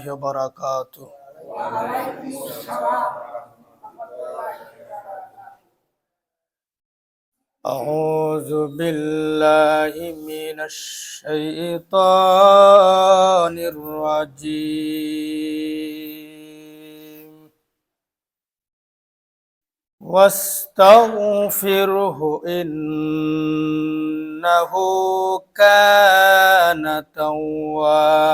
الله وبركاته. أعوذ بالله من الشيطان الرجيم. واستغفره إنه كان توابا.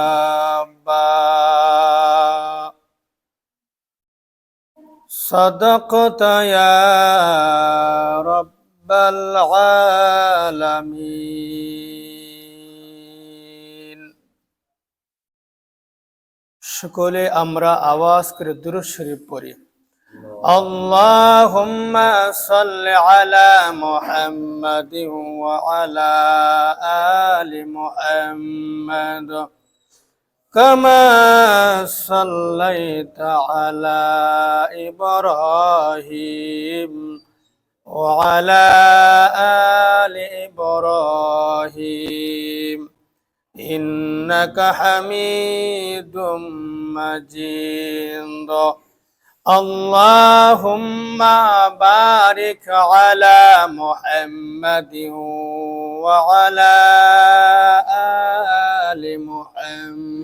صدقت يا رب العالمين. সকলে আমরা আওয়াজ করে দুরূদ শরীফ পড়ি। اللهم صل على محمد وعلى آل محمد كما صليت على إبراهيم وعلى آل إبراهيم إنك حميد مجيد. اللهم بارك على محمد وعلى آل محمد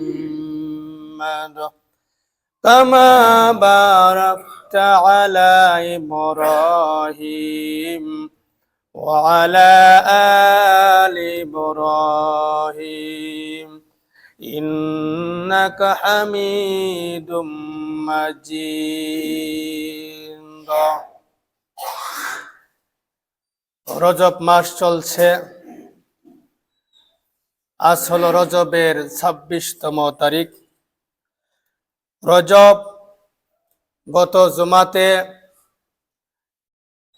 كما باركت على إبراهيم وعلى آل إبراهيم إنك حميد مجيد. রজব মাস চলছে। আজ হলো রজবের 26তম তারিখ। রজব গত জুমাতে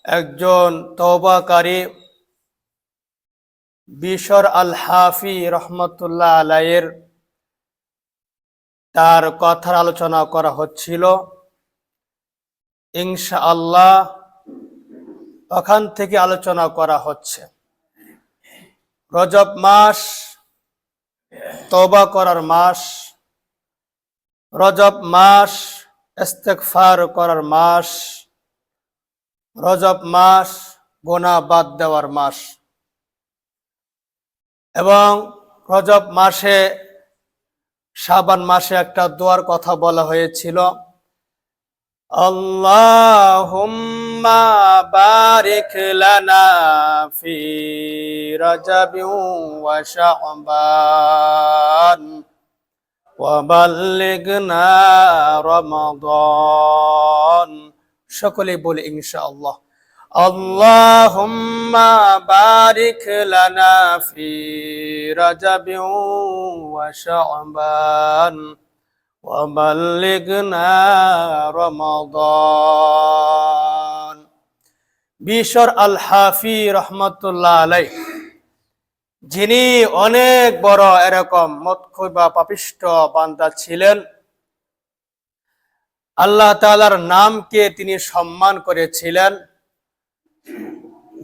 একজন তওবাকারী বিশর আল হাফি রহমতুল্লাহ আলাইহির তার কথার আলোচনা করা হচ্ছিল। ইনশাআল্লাহ ওখান থেকে আলোচনা করা হচ্ছে। রজব মাস তওবা করার মাস, রজব মাস ইস্তিগফার করার মাস, রজব মাস গুনাহ বাদ দেওয়ার মাস। এবং রজব মাসে শাবান মাসে একটা দোয়ার কথা বলা হয়েছিল, আল্লাহুম্মা বারিক লানা ফি রাজাবিন ওয়া শাবান ওয়া বাল্লিগনা রমাদান। সকলে বলি ইনশাআল্লাহ। আল্লাহুম্মা বারিক লানা ফি রাজাবিন ওয়া শাবান ওয়া বাল্লিগনা রমাদান। বিশর আল হাফি রহমতুল্লাহ আলাইহি, যিনি অনেক বড় এরকম মৎখুর বা পাপিষ্ঠ বান্দা ছিলেন, আল্লাহ তাআলার নামকে তিনি সম্মান করেছিলেন।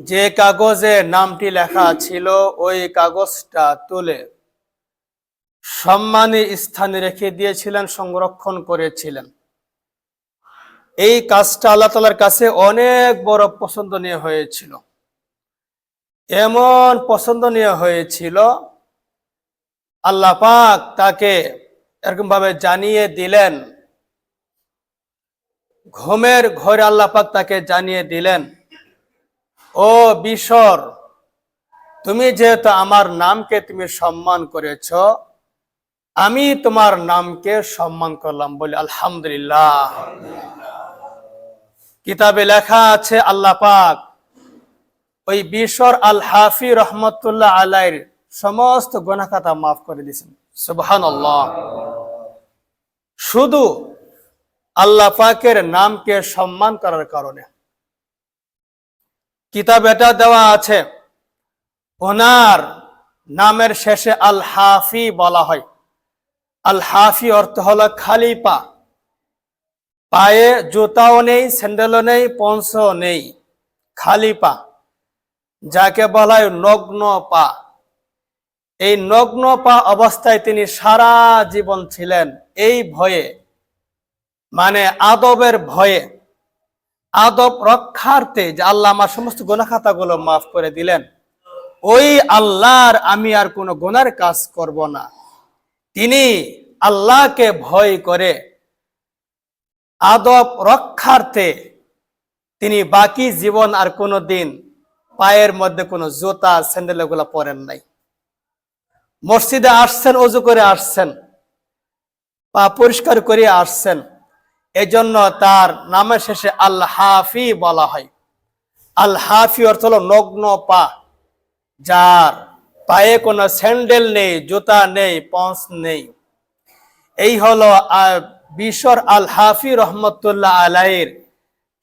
যে কাগজে নামটি লেখা ছিল ওই কাগজটা তুলে সম্মানী স্থানে রেখে দিয়েছিলেন, সংরক্ষণ করেছিলেন। এই কাজটা আল্লাহ তাআলার কাছে অনেক বড় পছন্দনীয় হয়েছিল। এমন পছন্দনীয় হয়েছিল, আল্লাহ পাক তাকে এরকম ভাবে জানিয়ে দিলেন, ঘুমের ঘরে আল্লাহ পাক তাকে জানিয়ে দিলেন, ও বিশর, তুমি যেহেতু আমার নামকে তুমি সম্মান করেছ, আমি তোমার নামকে সম্মান করলাম। বলি আলহামদুলিল্লাহ। কিতাবে লেখা আছে আল্লাহ পাক ওই বিশর আল হাফি রহমতুল্লাহ আলাইহির সমস্ত গুনাহ খাতা মাফ করে দিয়েছেন। সুবহানাল্লাহ। শুধু আল্লাহ পাকের নামকে সম্মান করার কারণে। কিতাব এটা দেওয়া আছে, ওনার নামের শেষে আল হাফি বলা হয়। আল হাফি অর্থ হলো খালি পা, পায়ে জুতাও নেই, স্যান্ডেলও নেই, পঞ্চও নেই, খালি পা, যাকে বলা হয় নগ্ন পা। এই নগ্ন পা অবস্থায় তিনি সারা জীবন ছিলেন। এই ভয়ে, মানে আদবের ভয়ে, আদব রক্ষার্থে, যে আল্লাহ আমার সমস্ত গুনাহ খাতাগুলো মাফ করে দিলেন, ওই আল্লাহর আমি আর কোনো গুনার কাজ করব না, তিনি আল্লাহকে ভয় করে আদব রক্ষার্থে তিনি বাকি জীবন আর কোনো দিন পায়ের মধ্যে কোনো জুতা স্যান্ডেল এগুলো পরেন নাই। মসজিদে আসছেন, অজু করে আসছেন, পা পরিষ্কার করে আসছেন, এজন্য তার নামের শেষে আল হাফি বলা হয়। আল হাফি অর্থ হলো নগ্ন পা, যার পায়ে কোনো স্যান্ডেল নেই, জুতা নেই, পন্স নেই। এই হলো বিশর আল হাফি রহমতুল্লাহ আলাইহির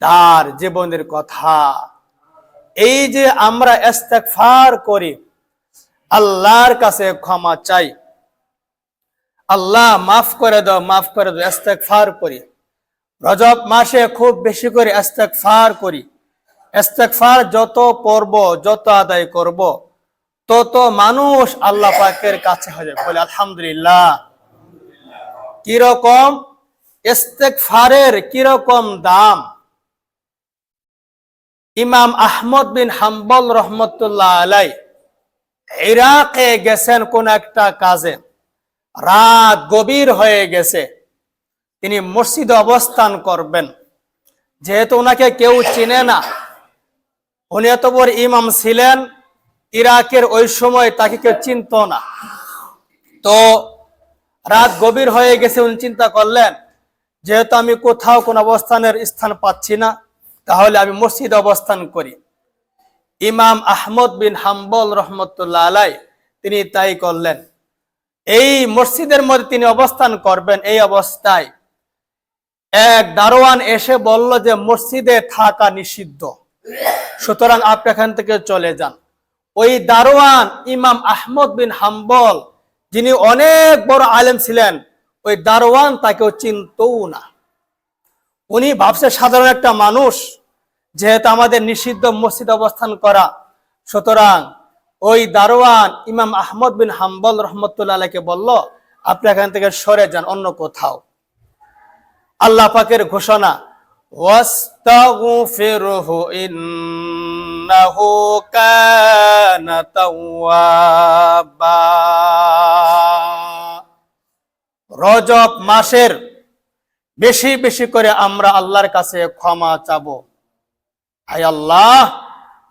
তার জীবনের কথা। এই যে আমরা ইস্তেগফার করি, আল্লাহর কাছে ক্ষমা চাই, আল্লাহ মাফ করে দাও, মাফ করে দাও, ইস্তেগফার করি। রজব মাসে খুব বেশি করে ইস্তেগফার করি। ইস্তেগফার যত পড়ব, যত আদায় করব, তত মানুষ আল্লাহ পাকের কাছে হবে। বলে আলহামদুলিল্লাহ। কিরকম ইস্তেগফারের কিরকম দাম! ইমাম আহমদ বিন হাম্বল রহমতুল্লাহ আলাই ইরাকে গেছেন কোন একটা কাজে, রাত গভীর হয়ে গেছে, তিনি মসজিদে অবস্থান করবেন। যেহেতু ওনাকে কেউ চিনে না, উনি এত বড় ইমাম ছিলেন, ইরাকের ওই সময় তাকে কেউ চিনত না। তো রাত গভীর হয়ে গেছে, উনি চিন্তা করলেন, যেহেতু আমি কোথাও কোন অবস্থানের স্থান পাচ্ছি না, তাহলে আমি মসজিদে অবস্থান করি। ইমাম আহমদ বিন হাম্বল রহমতুল্লাহ আলাই তিনি তাই করলেন। এই মসজিদের মধ্যে তিনি অবস্থান করবেন। এই অবস্থায় এক দারোয়ান এসে বলল যে মসজিদে থাকা নিষিদ্ধ, সুতরাং আপনি এখান থেকে চলে যান। ওই দারোয়ান ইমাম আহমদ বিন হাম্বল, যিনি অনেক বড় আলেম ছিলেন, ওই দারোয়ান তাকেও চিনতও না। উনি ভাবছে সাধারণ একটা মানুষ, যেহেতু আমাদের নিষিদ্ধ মসজিদ অবস্থান করা, সুতরাং ওই দারোয়ান ইমাম আহমদ বিন হাম্বল রহমতুল্লাহ আলাইহিকে বলল, আপনি এখান থেকে সরে যান অন্য কোথাও। আল্লাহ পাকের ঘোষণা, ওয়াস্তাগফিরহু ইন্নাহু কানা তাওয়াবা। রজব মাসের বেশি বেশি করে আমরা আল্লাহর কাছে ক্ষমা চাবো। হায় আল্লাহ,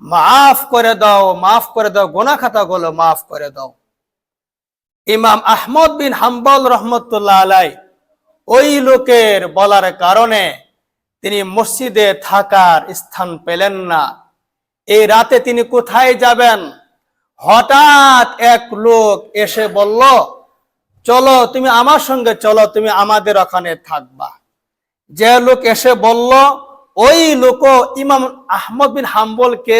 মাফ করে দাও, মাফ করে দাও, গুনাহ খাতাগুলো মাফ করে দাও। ইমাম আহমদ বিন হাম্বল রহমতুল্লাহ আলাই ওই লোকের বলার কারণে তিনি মসজিদে থাকার স্থান পেলেন না। এই রাতে তিনি কোথায় যাবেন? হঠাৎ এক লোক এসে বলল, চলো তুমি আমার সঙ্গে চলো, তুমি আমাদের ওখানে থাকবা। যে লোক এসে বলল, ওই লোক ইমাম আহমদ বিন হাম্বলকে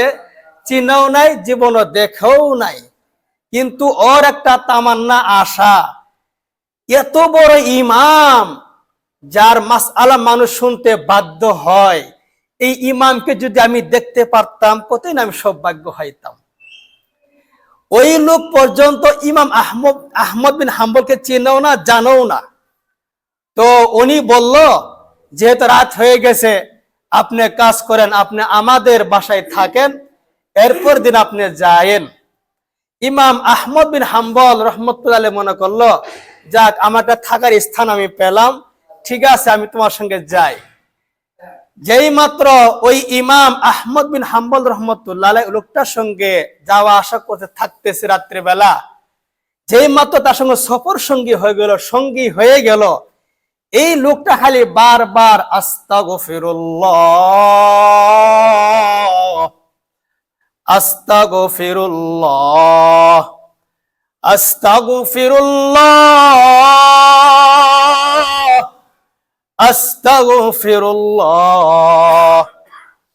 চিনেও নাই, জীবনও দেখেও নাই, কিন্তু ওর একটা তামান্না, আশা, এত বড় ইমাম যার মাসআলা মানুষ শুনতে বাধ্য হয়, এই ইমামকে যদি আমি দেখতে পারতাম কতই না আমি সৌভাগ্য হইতাম। ওই লোক পর্যন্ত ইমাম আহমদ বিন হাম্বলকে চিনেও না, জানেও না। তো উনি বলল, যেহেতু রাত হয়ে গেছে, আপনি কাজ করেন, আপনি আমাদের বাসায় থাকেন, এরপর দিন আপনি যায়েন। ইমাম আহমদ বিন হাম্বল রহমতুল্লাহ আলাইহি মনে করলো, যাক, আমার একটা থাকার স্থান আমি পেলাম, ঠিক আছে, আমি তোমার সঙ্গে যাই। যেই মাত্র ওই ইমাম আহমদ বিন হাম্বল রহমতুল্লাহ আলাইহি লোকটার সঙ্গে যাওয়া আসা করতে থাকতেছে রাত্রিবেলা, যেই মাত্র তার সঙ্গে সফর সঙ্গী হয়ে গেল, এই লোকটা খালি বারবার আস্তাগফিরুল্লাহ, আস্তাগফিরুল্লাহ, আস্তাগফিরুল্লাহ, আস্তাগফিরুল্লাহ,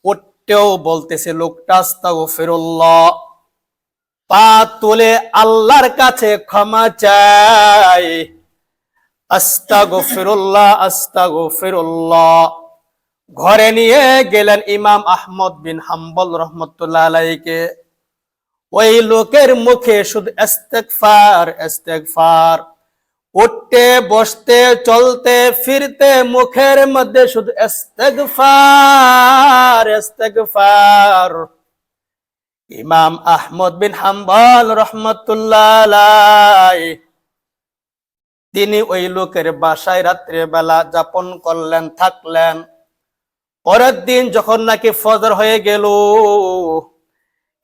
উঠতেও বলতেছে লোকটা আস্তাগফিরুল্লাহ, পা তুলে আল্লাহর কাছে ক্ষমা চাই, আস্তাগফিরুল্লাহ, আস্তাগফিরুল্লাহ। ঘরে নিয়ে গেলেন ইমাম আহমদ বিন হাম্বল রহমতুল্লাহ আলাইহিকে। ওই লোকের মুখে শুধু ইস্তেগফার, ইস্তেগফার। উঠতে বসতে চলতে ফিরতে মুখের মধ্যে শুধু ইস্তেগফার ইস্তেগফার। ইমাম আহমদ বিন হাম্বল রহমতুল্লাহ আলাইহি তিনি ওই লোকের বাসায় রাত্রে বেলা যাপন করলেন, থাকলেন। পরের দিন যখন নাকি ফজর হয়ে গেল,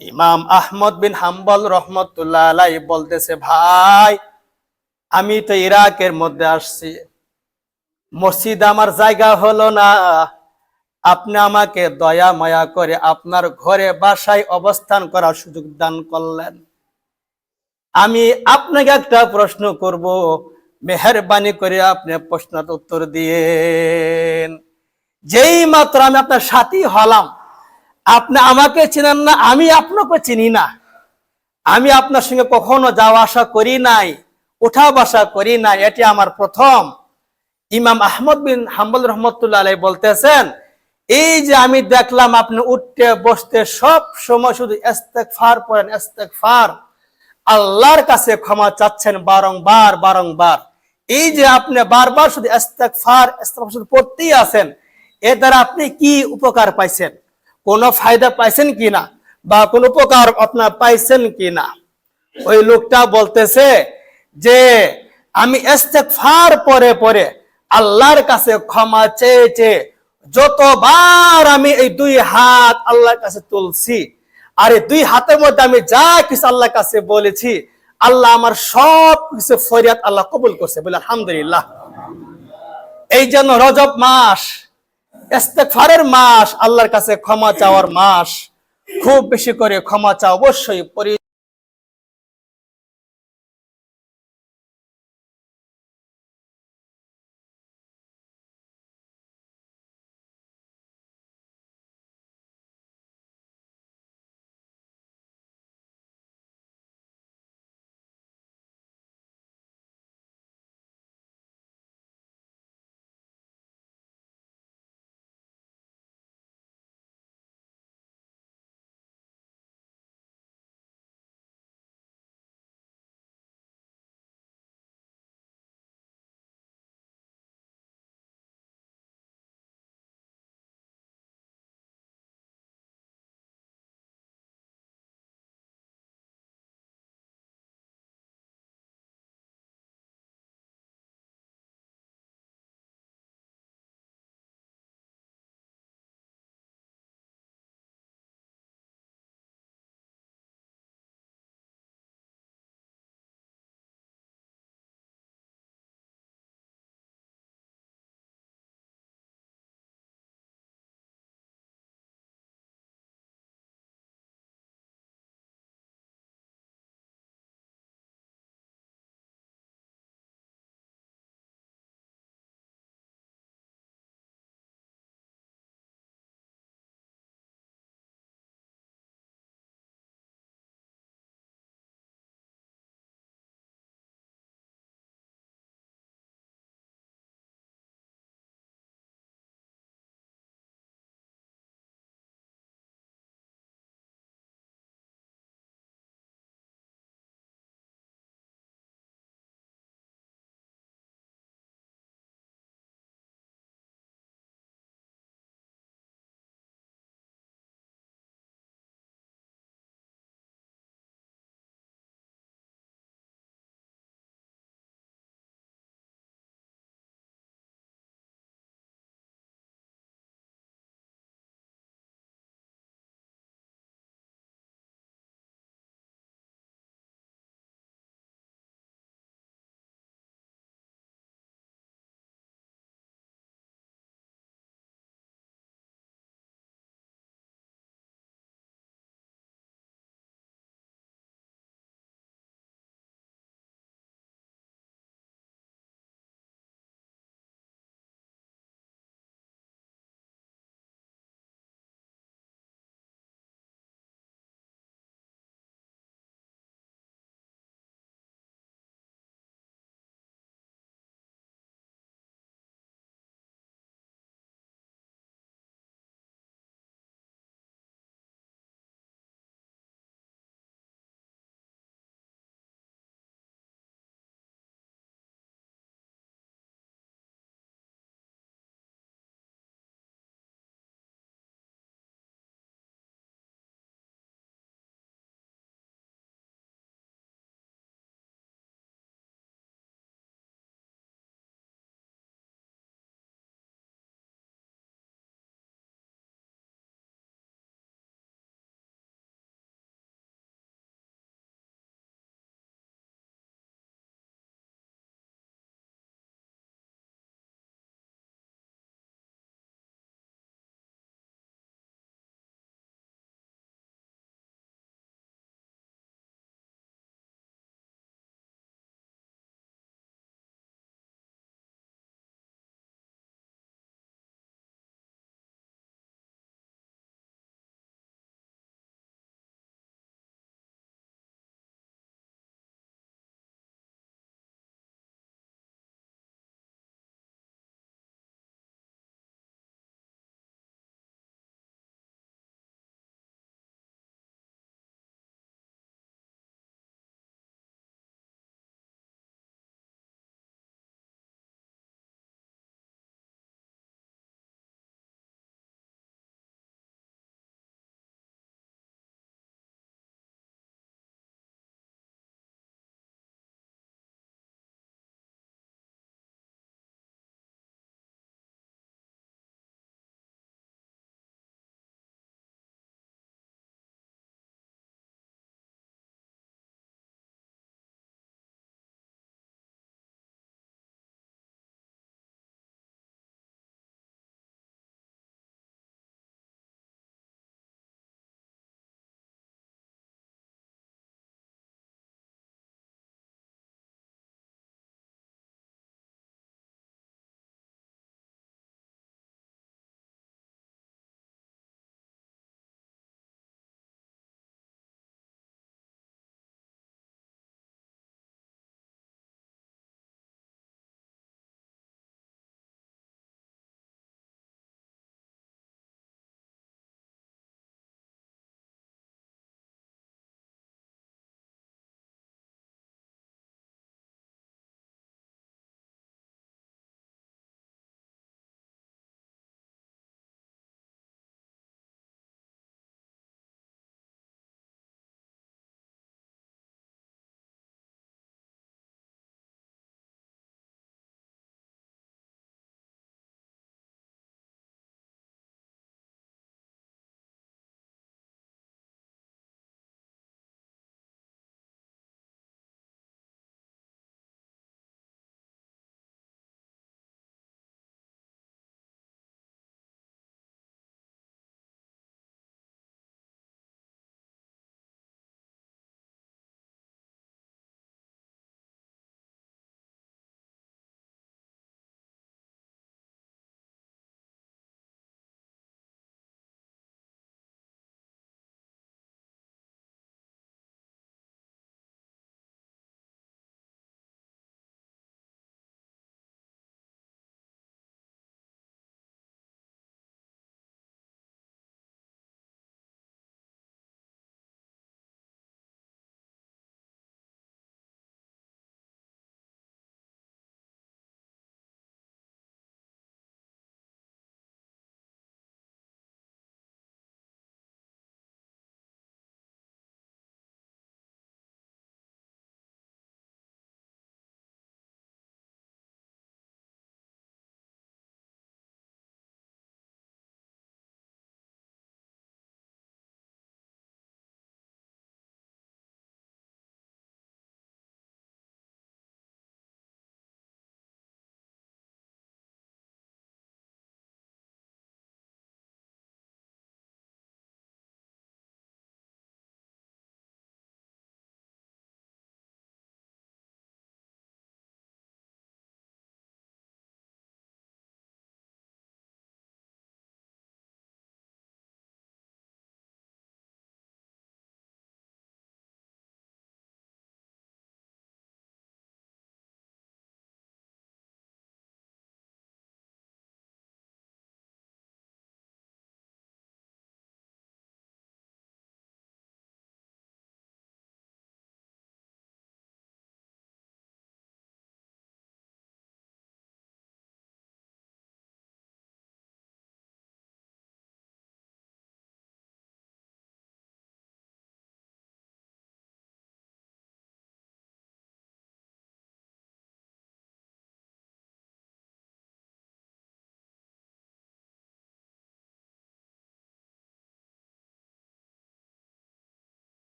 ইমাম আহমদ বিন হাম্বল রহমতুল্লাহ আলাইহি বলতেছে, ভাই আমি তো ইরাকের মধ্যে আসছি, মসজিদ আমার জায়গা হলো না, আপনি আমাকে দয়া মায়া করে আপনার ঘরে বাসায় অবস্থান করার সুযোগ দান করলেন। আমি আপনাকে একটা প্রশ্ন করব, মেহেরবানি করে আপনি প্রশ্নের উত্তর দিয়েন। যেই মাত্র আমি আপনার সাথী হলাম, আপনি আমাকে চিনেন না, আমি আপনাকে চিনি না, আমি আপনার সঙ্গে কখনো যাওয়া আসা করি নাই, উঠা বসা করি নাই, এটি আমার প্রথম। ইমাম আহমদ বিন হাম্বল রহমতুল্লাহ আলাইহি বলতেছেন, এই যে আমি দেখলাম আপনি উঠতে বসতে সব সময় শুধু ইস্তেগফার পড়েন, ইস্তেগফার, আল্লাহর কাছে ক্ষমা চাচ্ছেন বারংবার বারংবার। এই যে আপনি বারবার শুধু ইস্তেগফার ইস্তেগফার শুধু পড়তেই আছেন, এর দ্বারা আপনি কি উপকার পাইছেন, কোনো ফায়দা পাইছেন কিনা, বা কোন উপকার আপনার পাইছেন কিনা? ওই লোকটা বলতেছে যে আমি ইস্তেগফার পরে পরে আল্লাহর কাছে ক্ষমা চেয়ে চেয়ে যতবার আমি এই দুই হাত আল্লাহর কাছে তুলছি, আর এই দুই হাতের মধ্যে আমি যা কিছু আল্লাহর কাছে বলেছি, আল্লাহ আমার সব কিছু ফরিয়াদ আল্লাহ কবুল করছে, বলে আলহামদুলিল্লাহ। এই জন্য রজব মাস ইস্তেগফারের মাস, আল্লাহর কাছে ক্ষমা চাওয়ার মাস। খুব বেশি করে ক্ষমা চাও অবশ্যই।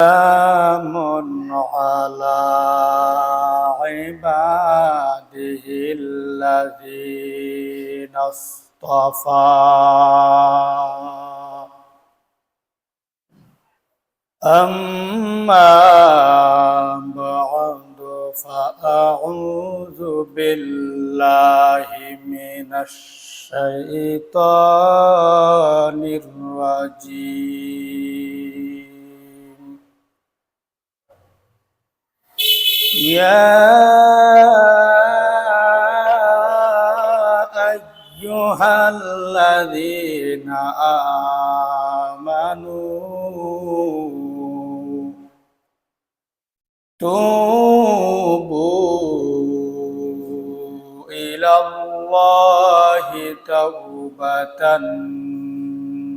سلام على عباده الذين اصطفى أما بعد فأعوذ بالله من الشيطان الرجيم يا أيها الذين آمنوا توبوا إلى الله توبة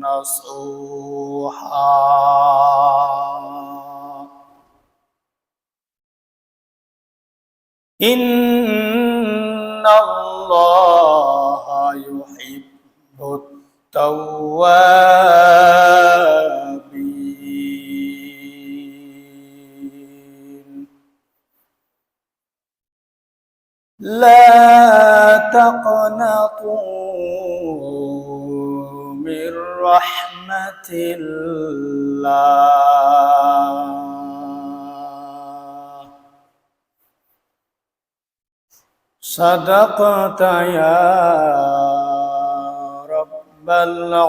نصوحا إن الله يحب التوابين لا تقنطوا من رحمة الله صدقت يا رب العالمين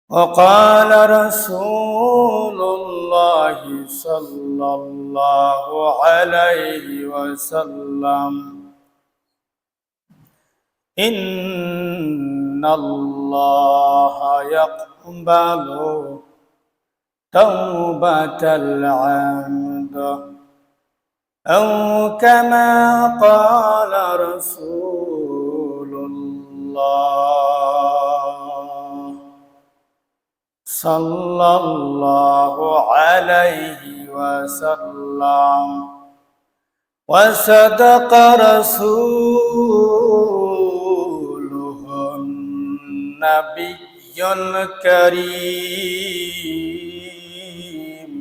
وقال رسول الله صلى الله عليه وسلم إن الله يقبل توبة العبد أو كما قال رسول الله صلى الله عليه وسلم وصدق رسوله النبي الكريم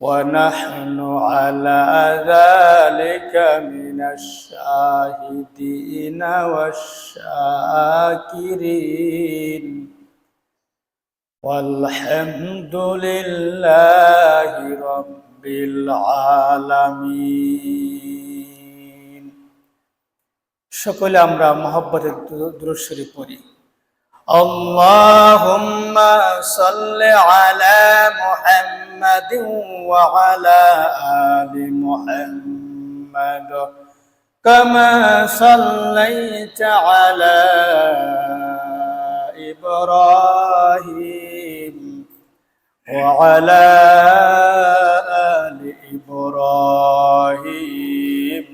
ونحن على ذلك من الشاهدين والشاكرين والحمد لله رب العالمين সকলে আমরা মহব্বতের দুরূদ শরীফ পড়ি اللهم صل على محمد وعلى آل محمد كما صليت على إبراهيم وعلى آل إبراهيم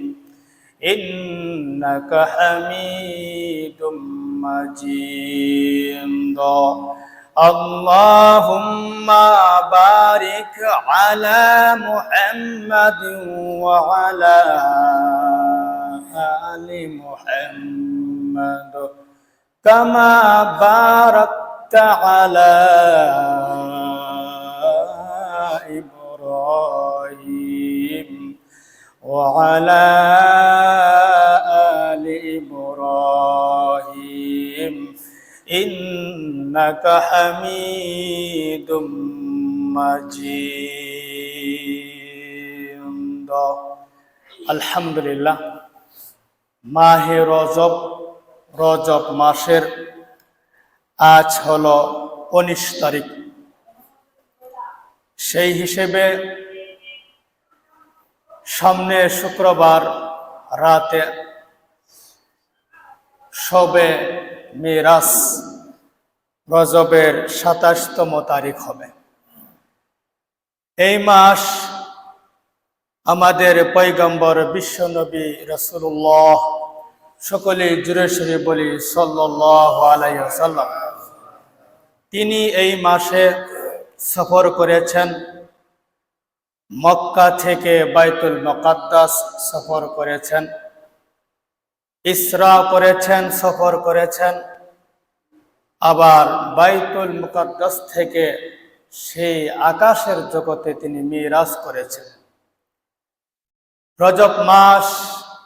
إنك حميد مجيد اللهم بارك على محمد وعلى آل محمد كما باركت على إبراهيم وعلى آل إبراهيم إنك حميد مجيد الحمد لله মাহে রজব মাসের আজ হলো 19 তারিখ সেই হিসেবে সামনে শুক্রবার রাতে শবে মিরাজ রজবের 27তম তারিখ হবে। এই মাস আমাদের পয়গম্বর বিশ্বনবী রাসূলুল্লাহ সকলে জুড়ে সরে বলি সাল্লাল্লাহু আলাইহি ওয়াসাল্লাম তিনি এই মাসে সফর করেছেন, মক্কা থেকে বাইতুল মুকাদ্দাস সফর করেছেন ইসরা করেছেন, সফর করেছেন, আবার বাইতুল মুকাদ্দাস থেকে সেই আকাশের জগতে তিনি মিরাজ করেছেন। রজব মাস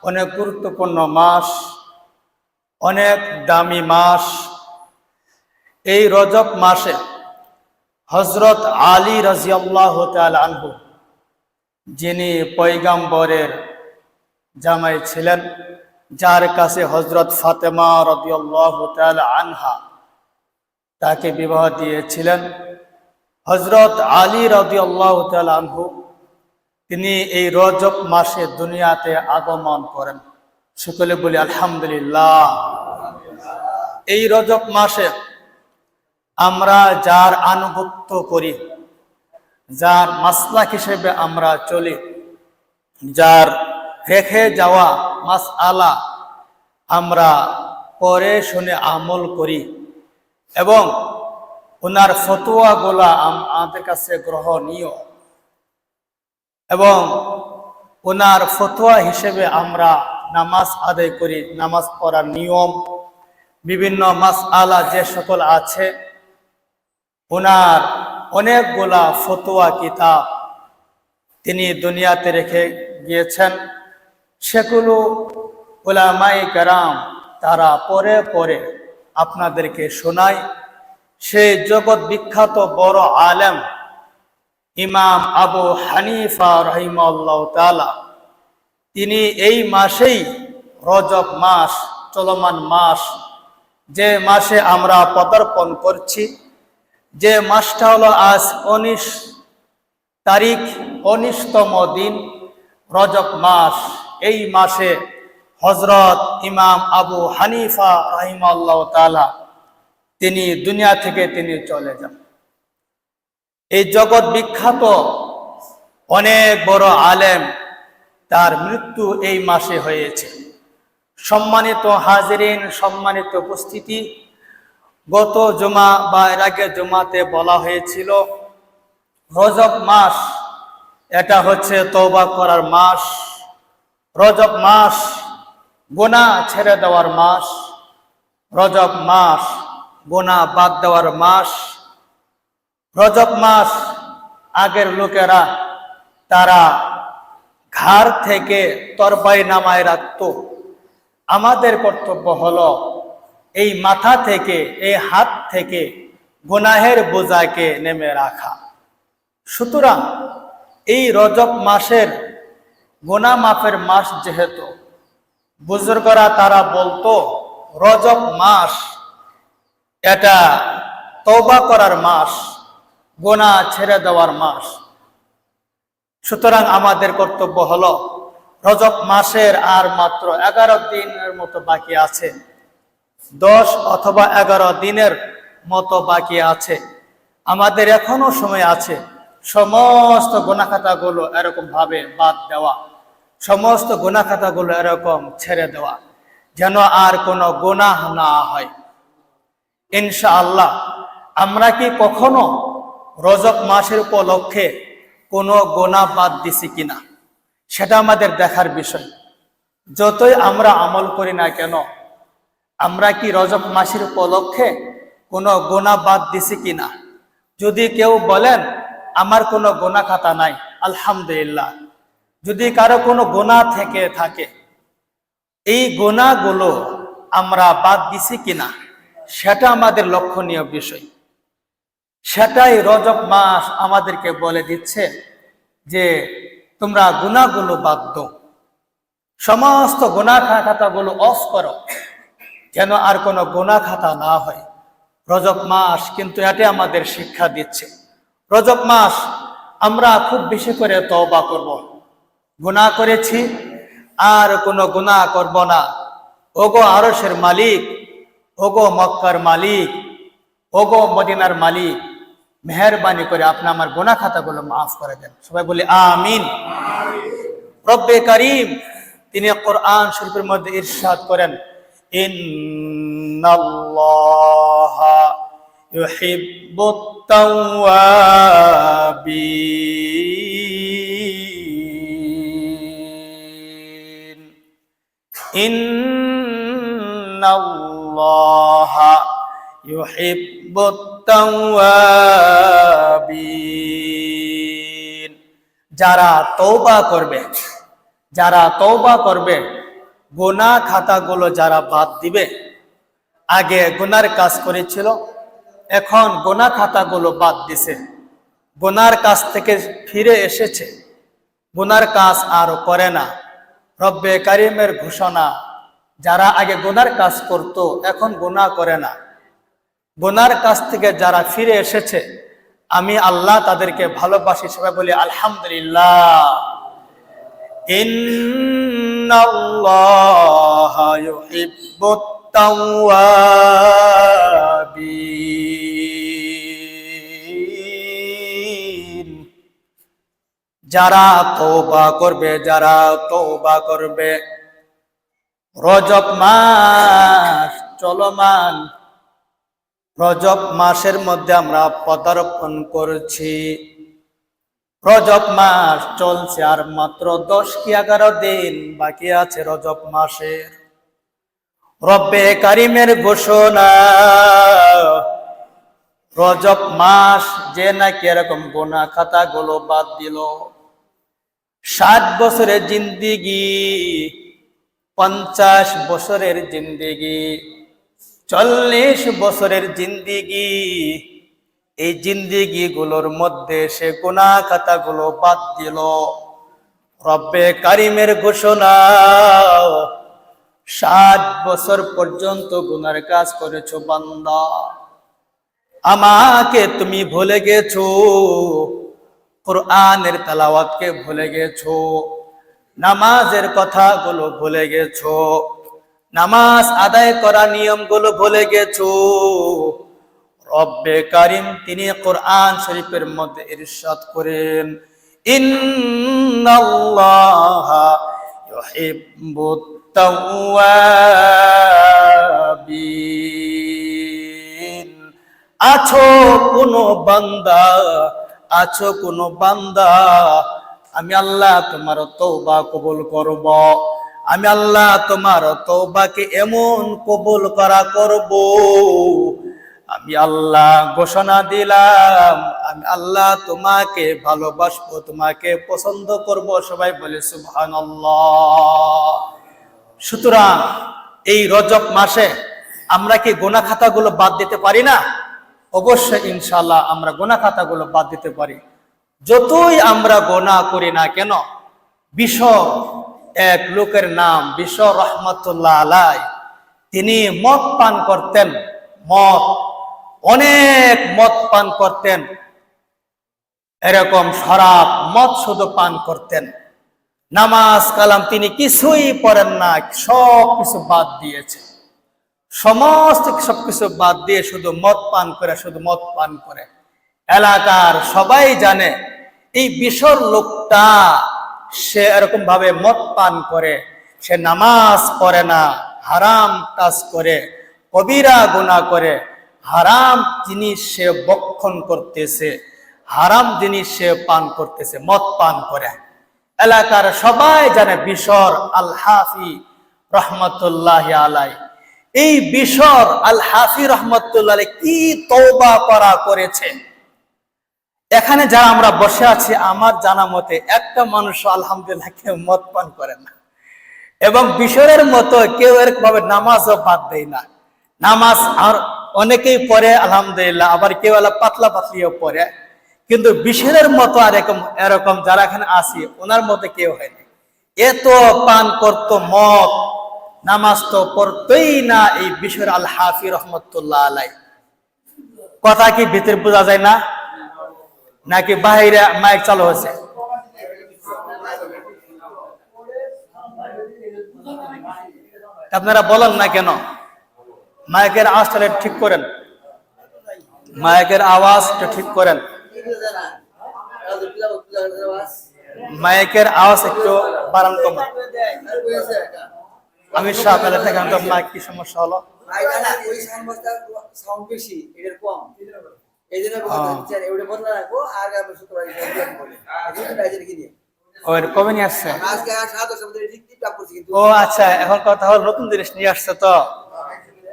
অনেক গুরুত্বপূর্ণ মাস, অনেক দামি মাস। এই রজব মাসে হযরত আলী রাদিয়াল্লাহু তাআলা আনহু, যিনি পয়গম্বরের জামাই ছিলেন, যার কাছে হযরত ফাতেমা রাদিয়াল্লাহু তাআলা আনহা তাকে বিবাহ দিয়েছিলেন, হযরত আলী রাদিয়াল্লাহু তাআলা আনহু তিনি এই রজব মাসে দুনিয়াতে আগমন করেন। সকলে বলি আলহামদুলিল্লাহ। এই রজব মাসে আমরা যার আনুগত্য করি, যার মাসলাক হিসেবে আমরা চলি, যার রেখে যাওয়া মাসআলা আমরা পড়ে শুনে আমল করি এবং ওনার ফতোয়াগুলা আমাদের কাছে গ্রহণীয় এবং ওনার ফতোয়া হিসেবে আমরা নামাজ আদায় করি, নামাজ পড়ার নিয়ম, বিভিন্ন মাসআলা যে সকল আছে, ওনার অনেকগুলা ফতোয়া কিতাব তিনি দুনিয়াতে রেখে গিয়েছেন। সেগুলো উলামায়ে কেরাম তারা পরে পরে আপনাদেরকে শোনায়। সেই জগৎ বিখ্যাত বড় আলেম ইমাম আবু হানিফা রাহিমাহুল্লাহ তাআলা তিনি এই মাসেই, রজব মাস, চলমান মাস, যে মাসে আমরা পদার্পণ করছি, যে মাসটা হলো আজ 19 তারিখ, 19তম দিন, রজব মাস। এই মাসে হযরত ইমাম আবু হানিফা রাহিমাহুল্লাহ তাআলা তিনি দুনিয়া থেকে তিনি চলে যান। এই জগৎ বিখ্যাত অনেক বড় আলেম, তার মৃত্যু এই মাসে হয়েছে। সম্মানিত হাজিরিন, সম্মানিত উপস্থিতি, গত জুমা বা এর আগে জুমাতে বলা হয়েছিল রজব মাস এটা হচ্ছে তওবা করার মাস, রজব মাস গুনাহ ছেড়ে দেওয়ার মাস, রজব মাস গুনাহ বাদ দেওয়ার মাস। রজব মাস আগের লোকেরা তারা ঘাড় থেকে তরবারি নামায় রাখত। আমাদের কর্তব্য হলো এই মাথা থেকে, এই হাত থেকে গুনাহের বোঝাকে নেমে রাখা। সুতরাং এই রজব মাসের গুনাহ মাফের মাস যেহেতু, বুজুর্গরা তারা বলতো রজব মাস এটা তওবা করার মাস, গুনাহ ছেড়ে দেওয়ার মাস। সুতরাং আমাদের কর্তব্য হলো রজব মাসের আর মাত্র 11 দিনের মতো বাকি আছে, 10 অথবা 11 দিনের মতো বাকি আছে। আমাদের এখনো সময় আছে সমস্ত গুনাহ খাতাগুলো এরকম ভাবে বাদ দেওয়া, সমস্ত গুনাহ খাতাগুলো এরকম ছেড়ে দেওয়া, যেন আর কোনো গুনাহ না হয়। ইনশাআল্লাহ আমরা কি কখনো রজব মাসের উপলক্ষে কোনো গুনাহ বাদ দিছি কিনা সেটা আমাদের দেখার বিষয়। যতই আমরা আমল করি না কেন, আমরা কি রজব মাসের উপলক্ষে কোনো গুনাহ বাদ দিছি কিনা? যদি কেউ বলেন আমার কোনো গুনাহ খাতা নাই, আলহামদুলিল্লাহ। যদি কারো কোনো গুনাহ থেকে থাকে, এই গুনাহগুলো আমরা বাদ দিছি কিনা সেটা আমাদের লক্ষণীয় বিষয়। সেটাই রজব মাস আমাদেরকে বলে দিচ্ছে যে তোমরা গুনাহগুলো বাদ দাও, সমস্ত গুনাহ খাতাগুলো অফ করো, যেন আর কোনো গুনাহ খাতা না হয়। রজব মাস কিন্তু এটা আমাদের শিক্ষা দিচ্ছে। রজব মাস আমরা খুব বেশি করে তওবা করব। গুনাহ করেছি আর কোনো গুনাহ করব না। ওগো আরশের মালিক, ওগো মক্কার মালিক, ওগো মদিনার মালিক, মেহেরবানি করে আপনি আমার গুনাহ খাতাগুলো মাফ করে দেন। সবাই বলি আমিন। রব্বে কারীম তিনি কোরআন শরীফের মধ্যে ইরশাদ করেন, ইন্নাল্লাহা ইউহিব্বুত তাওয়াবিন, ইউহিব্বুত তাওয়াবিন। যারা তওবা করবে, যারা তওবা করবে, গুনাহ খাতাগুলো যারা বাদ দিবে, আগে গুনার কাজ করেছিল, এখন গুনাহ খাতাগুলো বাদ দিছে, গুনার কাজ থেকে ফিরে এসেছে, গুনার কাজ আর করে না। রব্বে কারিমের ঘোষণা, যারা আগে গুনার কাজ করত এখন গুনাহ করে না, গুনার কাছ থেকে যারা ফিরে এসেছে, আমি আল্লাহ তাদেরকে ভালোবাসি। সবাই বলি আলহামদুলিল্লাহ। ইন্নাল্লাহা ইউহিব্বুত তাওয়াবিন। যারা তওবা করবে, যারা তওবা করবে। রজব মাস চলমান, রজব মাসের মধ্যে আমরা পদার্পণ করছি। রজব মাস চলছে, আর মাত্র 10 কি 11 দিন বাকি আছে রজব মাসের। রব্বে কারিমের ঘোষণা, রজব মাস যে নাকি এরকম গুনাহ খাতাগুলো বাদ দিল, 60 বছরের জিন্দিগি, 50 বছরের জিন্দিগি, 40 বছরের জিন্দিগি, এই জিন্দিগি গুলোর মধ্যে সে গুনাহ খাতাগুলো বাদ দিল। রব্বে কারিমের ঘোষণা, 60 বছর পর্যন্ত গুনার কাজ করেছো বান্দা, আমাকে তুমি ভুলে গেছো, কোরআনের তেলাওয়াতকে ভুলে গেছো, নামাজের কথাগুলো ভুলে গেছো, নামাজ আদায় করা নিয়মগুলো ভুলে গেছো। রব্বে কারিম তিনি কোরআন শরীফের মধ্যে ইরশাদ করেন, ইন্নাল্লাহা ইউহিব্বুত তাওয়াবিন। আছো কোনো বান্দা, আছো কোনো বান্দা, আমি আল্লাহ তোমার তওবা কবুল করব, আমি আল্লাহ তোমার তওবাকে এমন কবুল করা করব, আমি আল্লাহ ঘোষণা দিলাম, আমি আল্লাহ তোমাকে ভালোবাসবো, তোমাকে পছন্দ করব। সবাই বলে সুবহানাল্লাহ। সুতরাং এই রজব মাসে আমরা কি গুনাহ খাতাগুলো বাদ দিতে পারি না? অবশ্যই ইনশাআল্লাহ আমরা গুনাহ খাতাগুলো বাদ দিতে পারি। যতই আমরা গুনাহ করি না কেন, বিশর এক লোকের নাম বিশর রহমাতুল্লাহ আলাইহি, তিনি মদ পান করতেন, মদ, অনেক মদ পান করতেন, এরকম শরাব মদ শুধু পান করতেন। নামাজ কালাম তিনি কিছুই পড়েন না, সব কিছু বাদ দিয়েছে, সমস্ত সবকিছু বাদ দিয়ে শুধু মদ পান করে, শুধু মদ পান করে। এলাকার সবাই জানে এই বিশর লোকটা, সে এরকম ভাবে মদ পান করে, সে নামাজ পড়ে না, হারাম কাজ করে, কবিরা গুনাহ করে, হারাম জিনিস সে ভক্ষণ করতেছে, হারাম জিনিস সে পান করতেছে, মদ পান করে। এলাকার সবাই জানে বিশর আল হাফি রহমতুল্লাহ আলাই। এই বিশর আল হাফি রহমতুল্লাহ আলাই কি তওবা করা করেছে। এখানে যারা আমরা বসে আছি, আমার জানা মতে একটা মানুষ আলহামদুলিল্লাহ কেউ মদ পান করে না, এবং বিশরের মতো কেউ এরকম ভাবে নামাজও বাদ দেয় না। নামাজ আর অনেকেই পড়ে আলহামদুলিল্লাহ, আবার কেউ পাতলা পাতলিও পড়ে, কিন্তু বিশরের মতো আর এরকম যারা এখানে আসি ওনার মতো কেউ হয়নি। এত পান করতো মদ, নামাজ তো পড়তই না এই বিশর আল হাফি রহমতুল্লাহ আলাই। কথা কি ভিতরে বোঝা যায় না, নাকি বাইরে মাইক চালু হয়েছে? আপনারা বলেন না কেন? মাইকের আওয়াজটা ঠিক করেন, মাইকের আওয়াজটা ঠিক করেন, মাইকের আওয়াজ একটু বাড়ান কমান। আমি সকালে থেকে মাইক কি সমস্যা হলো? কবে নিয়ে আসছে? ও আচ্ছা, এখন কথা হল নতুন জিনিস নিয়ে আসছে তো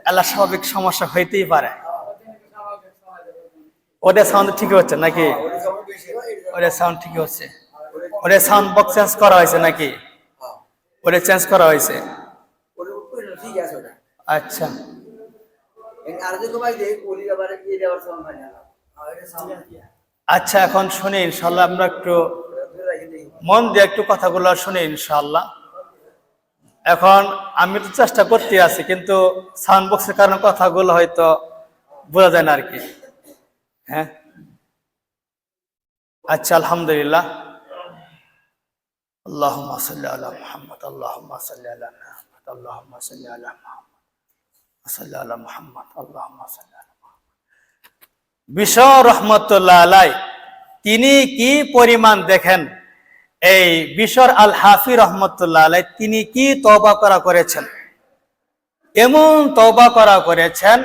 আল্লাহ, স্বাভাবিক সমস্যা হইতেই পারে। ওদের সাউন্ড ঠিক হচ্ছে নাকি? ওদের সাউন্ড ঠিক হচ্ছে। ওদের সাউন্ড বক্স চেঞ্জ করা হয়েছে নাকি? ওদের চেঞ্জ করা হয়েছে। আচ্ছা আচ্ছা, এখন শুনি ইনশাল্লাহ, আমরা একটু মন দিয়ে একটু কথাগুলো শুনি ইনশাল্লাহ। এখন আমি তো চেষ্টা করতে আছি, কিন্তু সাউন্ড বক্সের কারণে কথাগুলো হয়তো বোঝা যায় না আর কি। হ্যাঁ আচ্ছা, আলহামদুলিল্লাহ। আল্লাহুম্মা সাল্লি আলা মুহাম্মদ, আল্লাহুম্মা সাল্লি আলা মুহাম্মদ, আল্লাহুম্মা সাল্লি আলা মুহাম্মদ, সাল্লি আলা মুহাম্মদ, আল্লাহুম্মা সাল্লি আলা মুহাম্মদ। বিশর রহমতুল্লাহ আলাই তিনি কি পরিমাণ দেখেন, এই বিশর আল হাফি রহমতুল্লাহ আলাই তিনি কি তওবা করেছেন, এমন তওবা করেছেন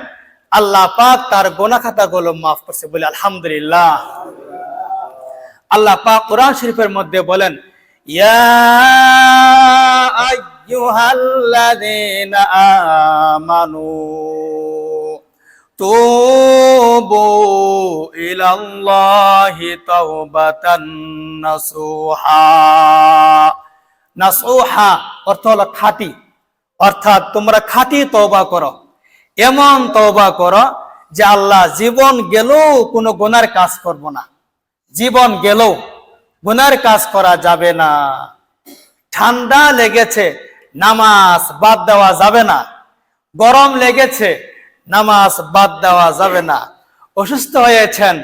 আল্লাহ পাক তার গুনাহ খাতাগুলো মাফ করছে, বলে আলহামদুলিল্লাহ। আল্লাহ পাক কোরআন শরীফের মধ্যে বলেন, ইয়া আইয়ুহাল্লাযীনা আমানু তুবু ইলাল্লাহি তাওবাতান নাসুহা। নাসুহা অর্থ হলো খাঁটি, অর্থাৎ তোমরা খাঁটি তওবা করো, এমন তওবা করো যে আল্লাহ জীবন গেলেও কোনো গুনার কাজ করব না, জীবন গেলেও গুনার কাজ করা যাবে না। ঠান্ডা লেগেছে, নামাজ বাদ দেওয়া যাবে না। গরম লেগেছে, নামাজ বাদ দেওয়া যাবে না। অসুস্থ হয়েছেন,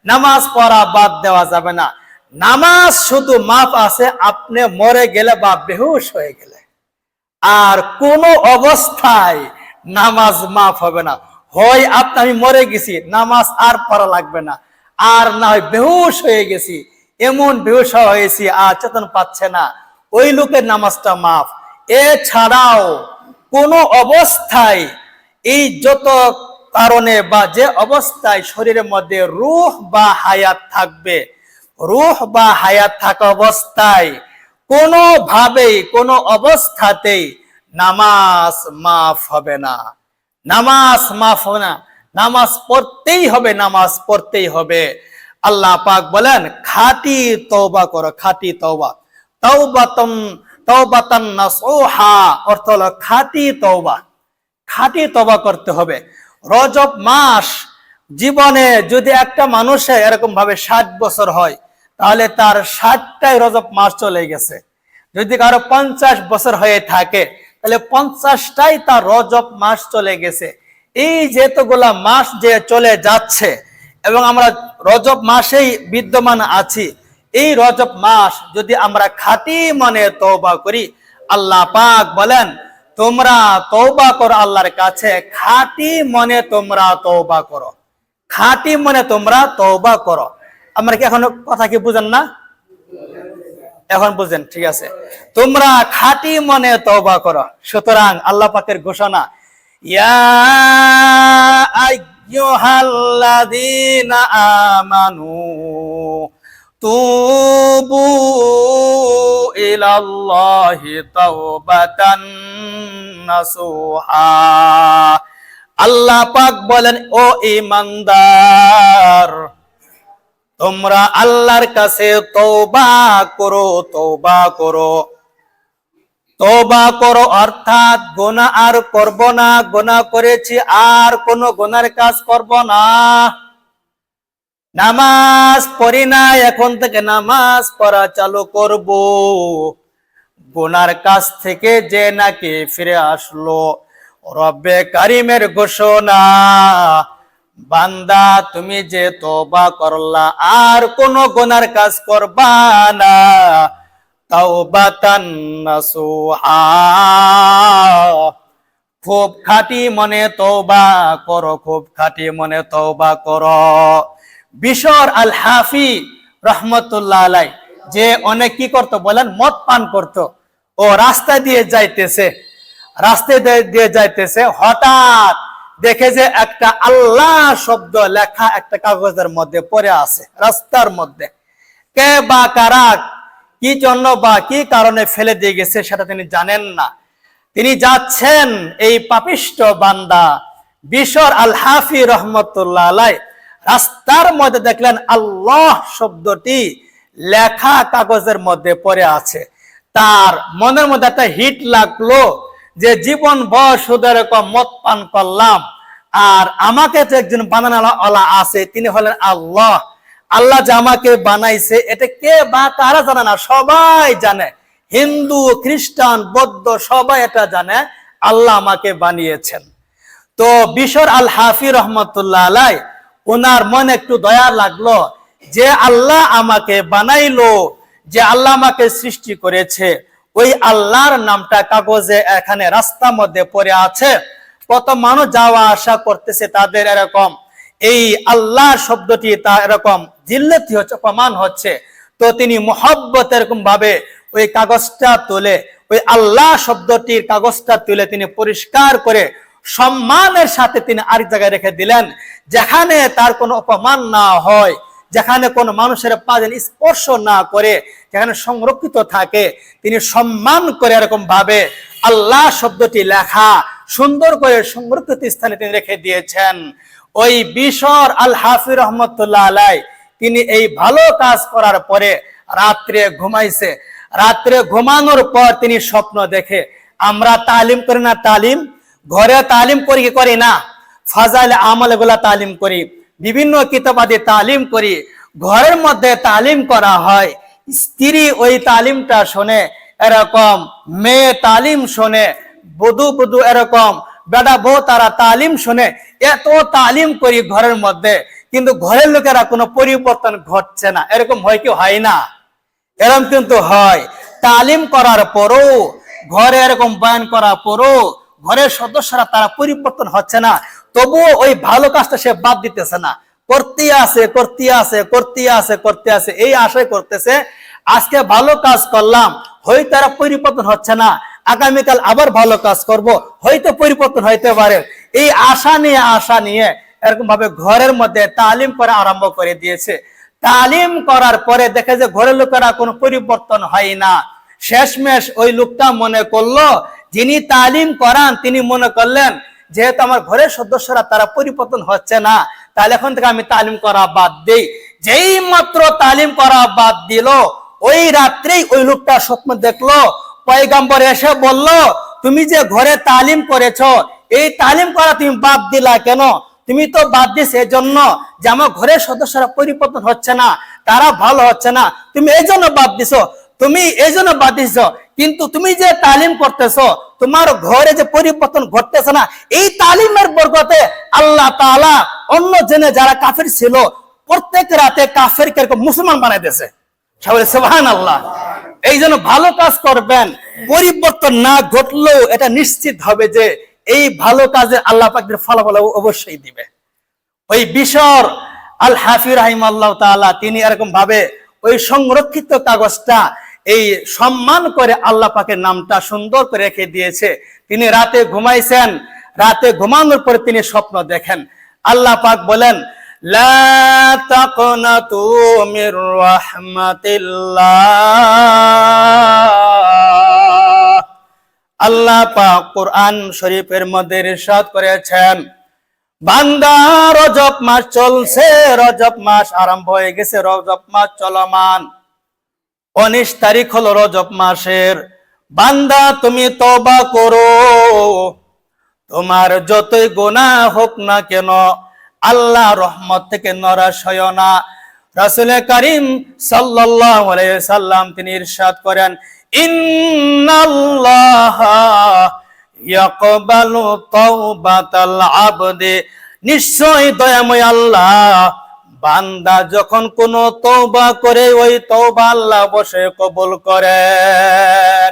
নামাজ পড়া বাদ দেওয়া যাবে না। নামাজ শুধু মাফ আছে আপনি মরে গেলে বা বেহুশ হয়ে গেলে, আর কোনো অবস্থায় নামাজ মাফ হবে না। হয় আমি মরে গেছি, নামাজ আর পড়া লাগবে না, আর না হয় বেহুশ হয়ে গেছি, এমন বেহুশ হয়েছি আর চেতন পাচ্ছে না, ওই লোকের নামাজটা মাফ। এছাড়াও কোনো অবস্থায় এই যত কারণে বা যে অবস্থায় শরীরের মধ্যে রূহ বা হায়াত থাকবে, রূহ বা হায়াত থাকা অবস্থায় কোনোভাবেই কোনো অবস্থাতেই নামাজ মাফ হবে না, নামাজ মাফ হবে না। নামাজ পড়তেই হবে, নামাজ পড়তেই হবে। আল্লাহ পাক বলেন, খাঁটি তওবা করো, খাঁটি তওবা, তাওবাতান নাসুহা অর্থ হলো খাঁটি তওবা, খাঁটি তওবা করতে হবে। রজব মাস, জীবনে যদি একটা মানুষের এরকম ভাবে 60 বছর হয়, তাহলে তার 60টাই রজব মাস চলে গেছে। যদি কারো 50 বছর হয়ে থাকে, তাহলে 50টাই তার রজব মাস চলে গেছে। এই যেতগুলা মাস যে চলে যাচ্ছে এবং আমরা রজব মাসেই বিদ্যমান আছি, এই রজব মাস যদি আমরা খাঁটি মনে তওবা করি, আল্লাহ পাক বলেন তোমরা তওবা করো আল্লাহর কাছে, খাঁটি মনে তোমরা তওবা করো, খাঁটি মনে তোমরা তওবা করো। আমরা কি এখন কথা কি বুঝেন না? এখন বুঝেন, ঠিক আছে। তোমরা খাঁটি মনে তওবা করো। সুতরাং আল্লাহ পাকের ঘোষণা, ইয়া আইয়ুহাল্লাযীনা আমানু তুবু ইলাল্লাহি তাওবাতান নাসুহা। আল্লাহ পাক বলেন, ও ঈমানদার, তোমরা আল্লাহর কাছে তওবা করো, তওবা করো, তওবা করো, অর্থাৎ গুনাহ আর করব না, গুনাহ করেছি আর কোনো গুনার কাজ করব না। নামাজ পড়ি না, এখন থেকে নামাজ পড়া চালু করব। গুনার কাজ থেকে যে নাকি ফিরে আসলো, রব্বে কারিমের ঘোষণা, বান্দা তুমি যে তওবা করলা আর কোনো গুনার কাজ করবা না, তাওবাতান নাসুহা, খুব খাঁটি মনে তওবা করো, খুব খাঁটি মনে তওবা করো। বিশর আল হাফি রহমতুল্লাহ আলাই, যে অনেক কি করতো বলেন, মদ পান করতো। ও রাস্তা দিয়ে যাইতেছে, হঠাৎ দেখে যে একটা আল্লাহ শব্দ লেখা একটা কাগজের মধ্যে পড়ে আছে রাস্তার মধ্যে। কে বা কারা, কি জন্য বা কি কারণে ফেলে দিয়ে গেছে সেটা তিনি জানেন না। তিনি যাচ্ছেন, এই পাপিষ্ট বান্দা বিশর আল হাফি রহমতুল্লাহ আলাই রাস্তার মধ্যে দেখলেন আল্লাহ শব্দটি লেখা কাগজের মধ্যে পড়ে আছে। তার মনের মধ্যে একটা হিট লাগলো যে জীবন ভর শুধু এরকম মদ পান করলাম, আর আমাকে তো একজন বানানোওয়ালা আছে, তিনি হলেন আল্লাহ। আল্লাহ যে আমাকে বানাইছে এটা কে বা কারা জানে না, সবাই জানে। হিন্দু, খ্রিস্টান, বৌদ্ধ সবাই এটা জানে আল্লাহ আমাকে বানিয়েছেন। তো বিশর আল হাফি রহমতুল্লাহ আলাই, ওনার মনে একটু দয়া লাগলো যে আল্লাহ আমাকে বানাইলো, যে আল্লাহ আমাকে সৃষ্টি করেছে, ওই আল্লাহর নামটা কাগজে এখানে রাস্তার মধ্যে পড়ে আছে। কত মানুষ যাওয়া আসা করতেছে, তাদের এরকম এই আল্লাহ শব্দটি তা এরকম জিল্লতি হচ্ছে, অপমান হচ্ছে। তো তিনি মোহব্বত এরকম ভাবে ওই কাগজটা তুলে, ওই আল্লাহ শব্দটির কাগজটা তুলে তিনি পরিষ্কার করে সম্মানের সাথে তিনি আরেক জায়গায় রেখে দিলেন, যেখানে তার কোনো অপমান না হয়, যেখানে কোনো মানুষের পা স্পর্শ না করে, যেখানে সংরক্ষিত থাকে, তিনি সম্মান করে এরকম ভাবে আল্লাহ শব্দটি লেখা সুন্দর করে সংরক্ষিত স্থানে তিনি রেখে দিয়েছেন। ওই বিশর আল হাফি রহমতুল্লাহ আলাই, তিনি এই ভালো কাজ করার পরে রাত্রে ঘুমাইছে। রাত্রে ঘুমানোর পর তিনি স্বপ্ন দেখে, আমরা তালিম করি না, তালিম ঘরে তালিম করি কি করি না, ফাজাইল আমল এগুলা তালিম করি, বিভিন্ন কিতাবাদি তালিম করি, ঘরের মধ্যে তালিম করা হয়। স্ত্রী ওই তালিমটা শোনে, এরকম মেয়ে তালিম শোনে, বধূ বধূ এরকম বেটা বউ তারা তালিম শোনে। এত তালিম করি ঘরের মধ্যে, কিন্তু ঘরের লোকেরা কোনো পরিবর্তন ঘটছে না। এরকম হয় কি হয় না? এরকম কিন্তু হয়। তালিম করার পরও, ঘরে এরকম বয়ান করার পরও ঘরের সদস্যরা তারা পরিবর্তন হচ্ছে না, তবুও ওই ভালো কাজটা সে বাদ দিতেছে না, করতে আছে করতে আছে করতে আছে করতে আছে, এই আশায় করতেছে আজকে ভালো কাজ করলাম, হয়তো তারা পরিবর্তন হচ্ছে না, আগামীকাল আবার ভালো কাজ করব, হয়তো পরিবর্তন হইতে পারে। এই আশা নিয়ে এরকম ভাবে ঘরের মধ্যে তালিম করা আরম্ভ করে দিয়েছে। তালিম করার পরে দেখে যে ঘরের লোকেরা কোনো পরিবর্তন হয় না। শেষমেশ ওই লোকটা মনে করলো, যিনি তালিম করান তিনি মনে করলেন যেহেতু আমার ঘরের সদস্যরা তারা পরিবর্তন হচ্ছে না, তাহলে এখন থেকে আমি তালিম করা বাদ দেই। যেই মাত্র তালিম করা বাদ দিল, ওই রাত্রেই ওই লোকটা স্বপ্ন দেখলো, পয়গম্বর এসে বলল, তুমি যে ঘরে তালিম করেছো, এই তালিম করা তুমি বাদ দিলা কেন? তুমি তো বাদ দিস এই জন্য যে আমার ঘরের সদস্যরা পরিবর্তন হচ্ছে না, তারা ভালো হচ্ছে না, তুমি এই জন্য বাদ দিছো, তুমি এই জন্য বাদ দিছ। কিন্তু তুমি যে তালিম করতেছো, তোমার ঘরে যে পরিবর্তন ঘটতেছে না, এই তালিমের বরকতে আল্লাহ তাআলা অন্য জেনে যারা কাফের ছিল, প্রত্যেক রাতে কাফেরকে মুসলমান বানাই দিয়েছে। সবাই সুবহানাল্লাহ। এই জন্য ভালো কাজ করবেন, পরিবর্তন না ঘটলেও এটা নিশ্চিত হবে যে এই ভালো কাজে আল্লাহ পাকের ফলাফল অবশ্যই দিবে। ওই বিশর আল হাফি রাহিমাহুল্লাহ তাআলা তিনি এরকম ভাবে ওই সংরক্ষিত কাগজটা এই সম্মান করে আল্লাহ পাকের নামটা সুন্দর করে রেখে দিয়েছে। তিনি রাতে ঘুমাইছেন, রাতে ঘুমানোর পরে তিনি স্বপ্ন দেখেন। আল্লাহ পাক বলেন, লা তাকনাতু মির রাহমাতিল্লাহ। আল্লাহ পাক কোরআন শরীফের মধ্যে ইরশাদ করেছেন, বান্দা রজব মাস চলছে, রজব মাস আরম্ভ হয়ে গেছে, রজব মাস চলমান, 19 তারিখ হলো রজব মাসের। বান্দা তুমি তওবা করো, তোমার যতই গুনাহ হোক না কেন আল্লাহ রহমত থেকে নরাশ হয় না। রাসূল কারীম সাল্লাল্লাহু আলাইহি সাল্লাম তিনি ইরশাদ করেন, ইন্নাল্লাহা ইয়াকবালু তাওবাতাল আবদি, নিশ্চয় দয়াময় আল্লাহ বান্দা যখন কোনো তওবা করে ওই তওবা আল্লাহ অবশ্যই কবুল করেন।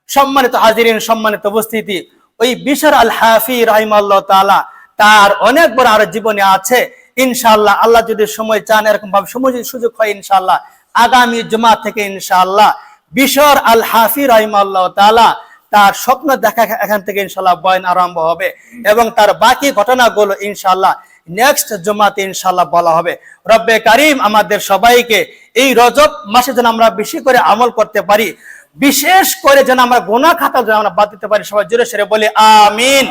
সম্মানিত হাজিরিন, সম্মানিত উপস্থিতি, ওই বিশর আল হাফি রাহিমাহুল্লাহ তাআলা তার অনেক বড় আর জীবনে আছে। ইনশাআল্লাহ আল্লাহ যদি সময় চান, এরকম ভাবে সময় যদি সুযোগ হয়, ইনশাআল্লাহ আগামী জুমা থেকে ইনশাআল্লাহ বিশর আল হাফি রাহিমাহুল্লাহ তাআলা তার স্বপ্ন দেখা এখান থেকে ইনশাআল্লাহ বয়ান আরম্ভ হবে, এবং তার বাকি ঘটনাগুলো ইনশাআল্লাহ নেক্সট জুমাতে ইনশাআল্লাহ বলা হবে। রব্বে কারীম আমাদের সবাইকে এই রজব মাসে যেন আমরা বেশি করে আমল করতে পারি, বিশেষ করে যেন আমরা গুনাহ খাতা যেন আমরা বাদ দিতে পারি। সবাই জোরে সোরে বলি আমিন।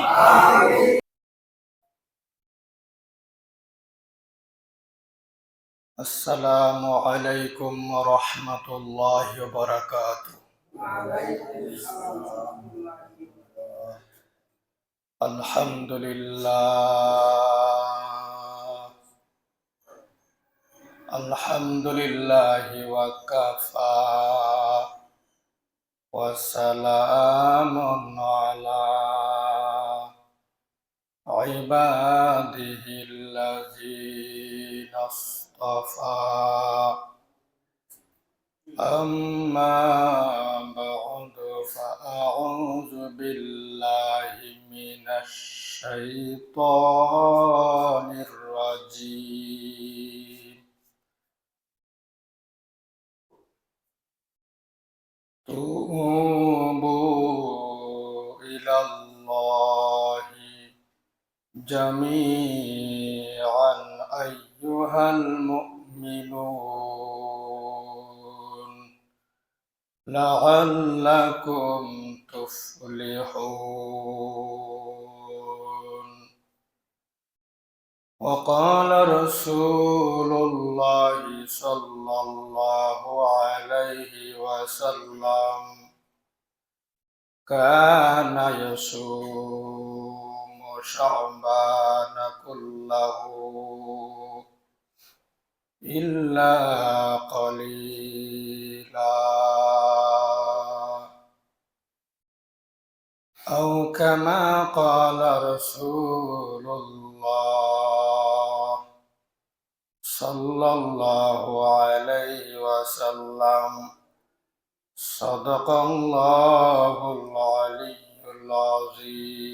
السلام عليكم ورحمة الله وبركاته. الحمد لله. الحمد لله وكفى وسلام على عباده الذين اصطفى. أما بعد فأعوذ بالله من الشيطان الرجيم. توبوا إلى الله جميعا أيها المؤمنون لعلكم تفلحون. وقال رسول الله صلى الله عليه وسلم: كان يصوم شعبان كله إلا قليلا، أو كما قال رسول الله صلى الله عليه وسلم: صدق الله العلي العظيم،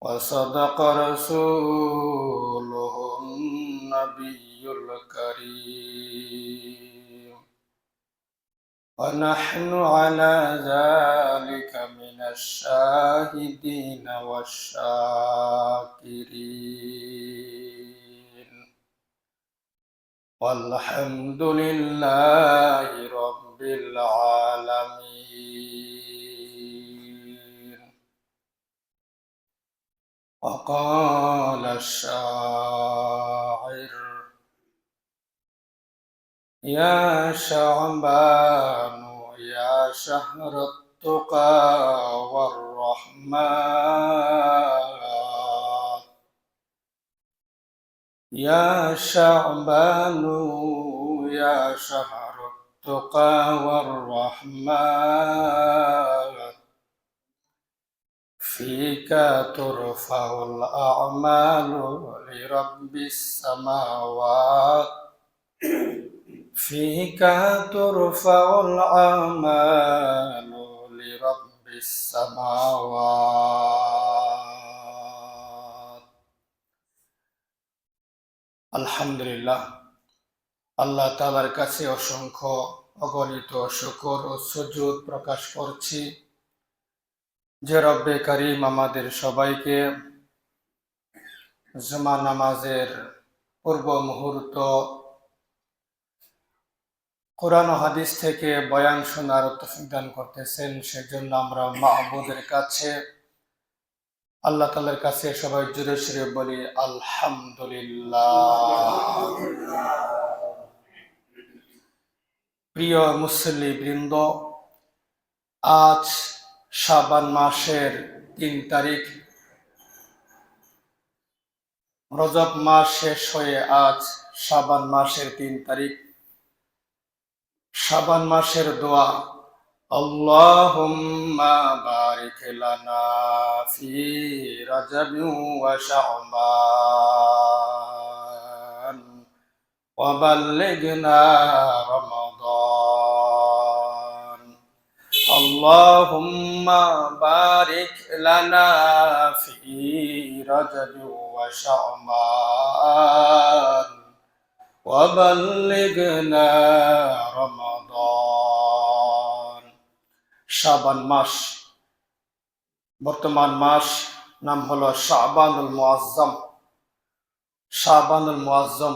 وصدق رسوله النبي الكريم، ونحن على ذلك من الشاهدين والشاكرين، والحمد لله رب العالمين. وقال الشاعر: يا شعبان يا شهر التقى والرحمن، يا شعبان يا شهر التقى والرحمن، فيك ترفع الأعمال لرب السماوات، فيك ترفع الأعمال لرب السماوات। আলহামদুলিল্লাহ, আল্লাহ তাআলার কাছে অসংখ্য অগণিত শুকর ও সুজুদ প্রকাশ করছি যে রব্বে কারীম আমাদের সবাইকে জুমা নামাজের পূর্ব মুহূর্ত কোরআন ও হাদিস থেকে বয়ান শোনার তৌফিক দান করতেছেন। সেজন্য আমরা মাহবুদের কাছে, আল্লাহ তাআলার কাছে সবাই জোরে সোরে বলি আলহামদুলিল্লাহ। প্রিয় মুসল্লি বৃন্দ, আজ শাবান মাসের ৩ তারিখ, রজব মাস শেষ হয়ে আজ শাবান মাসের ৩ তারিখ। শাবান মাসের দোয়া: আল্লাহুম্মা বারিক লানা ফি রাজাবিন ওয়া শাবান ওয়া বাল্লিগনা রমাদান। আল্লাহুম্মা বারিক লানা ফি রাজাবিন ওয়া শাবান ওয়া বাল্লিগনা রমাদান। শাবান মাস, বর্তমান মাস নাম হলো শাবানুল মুআজ্জম। শাবানুল মুআজ্জম,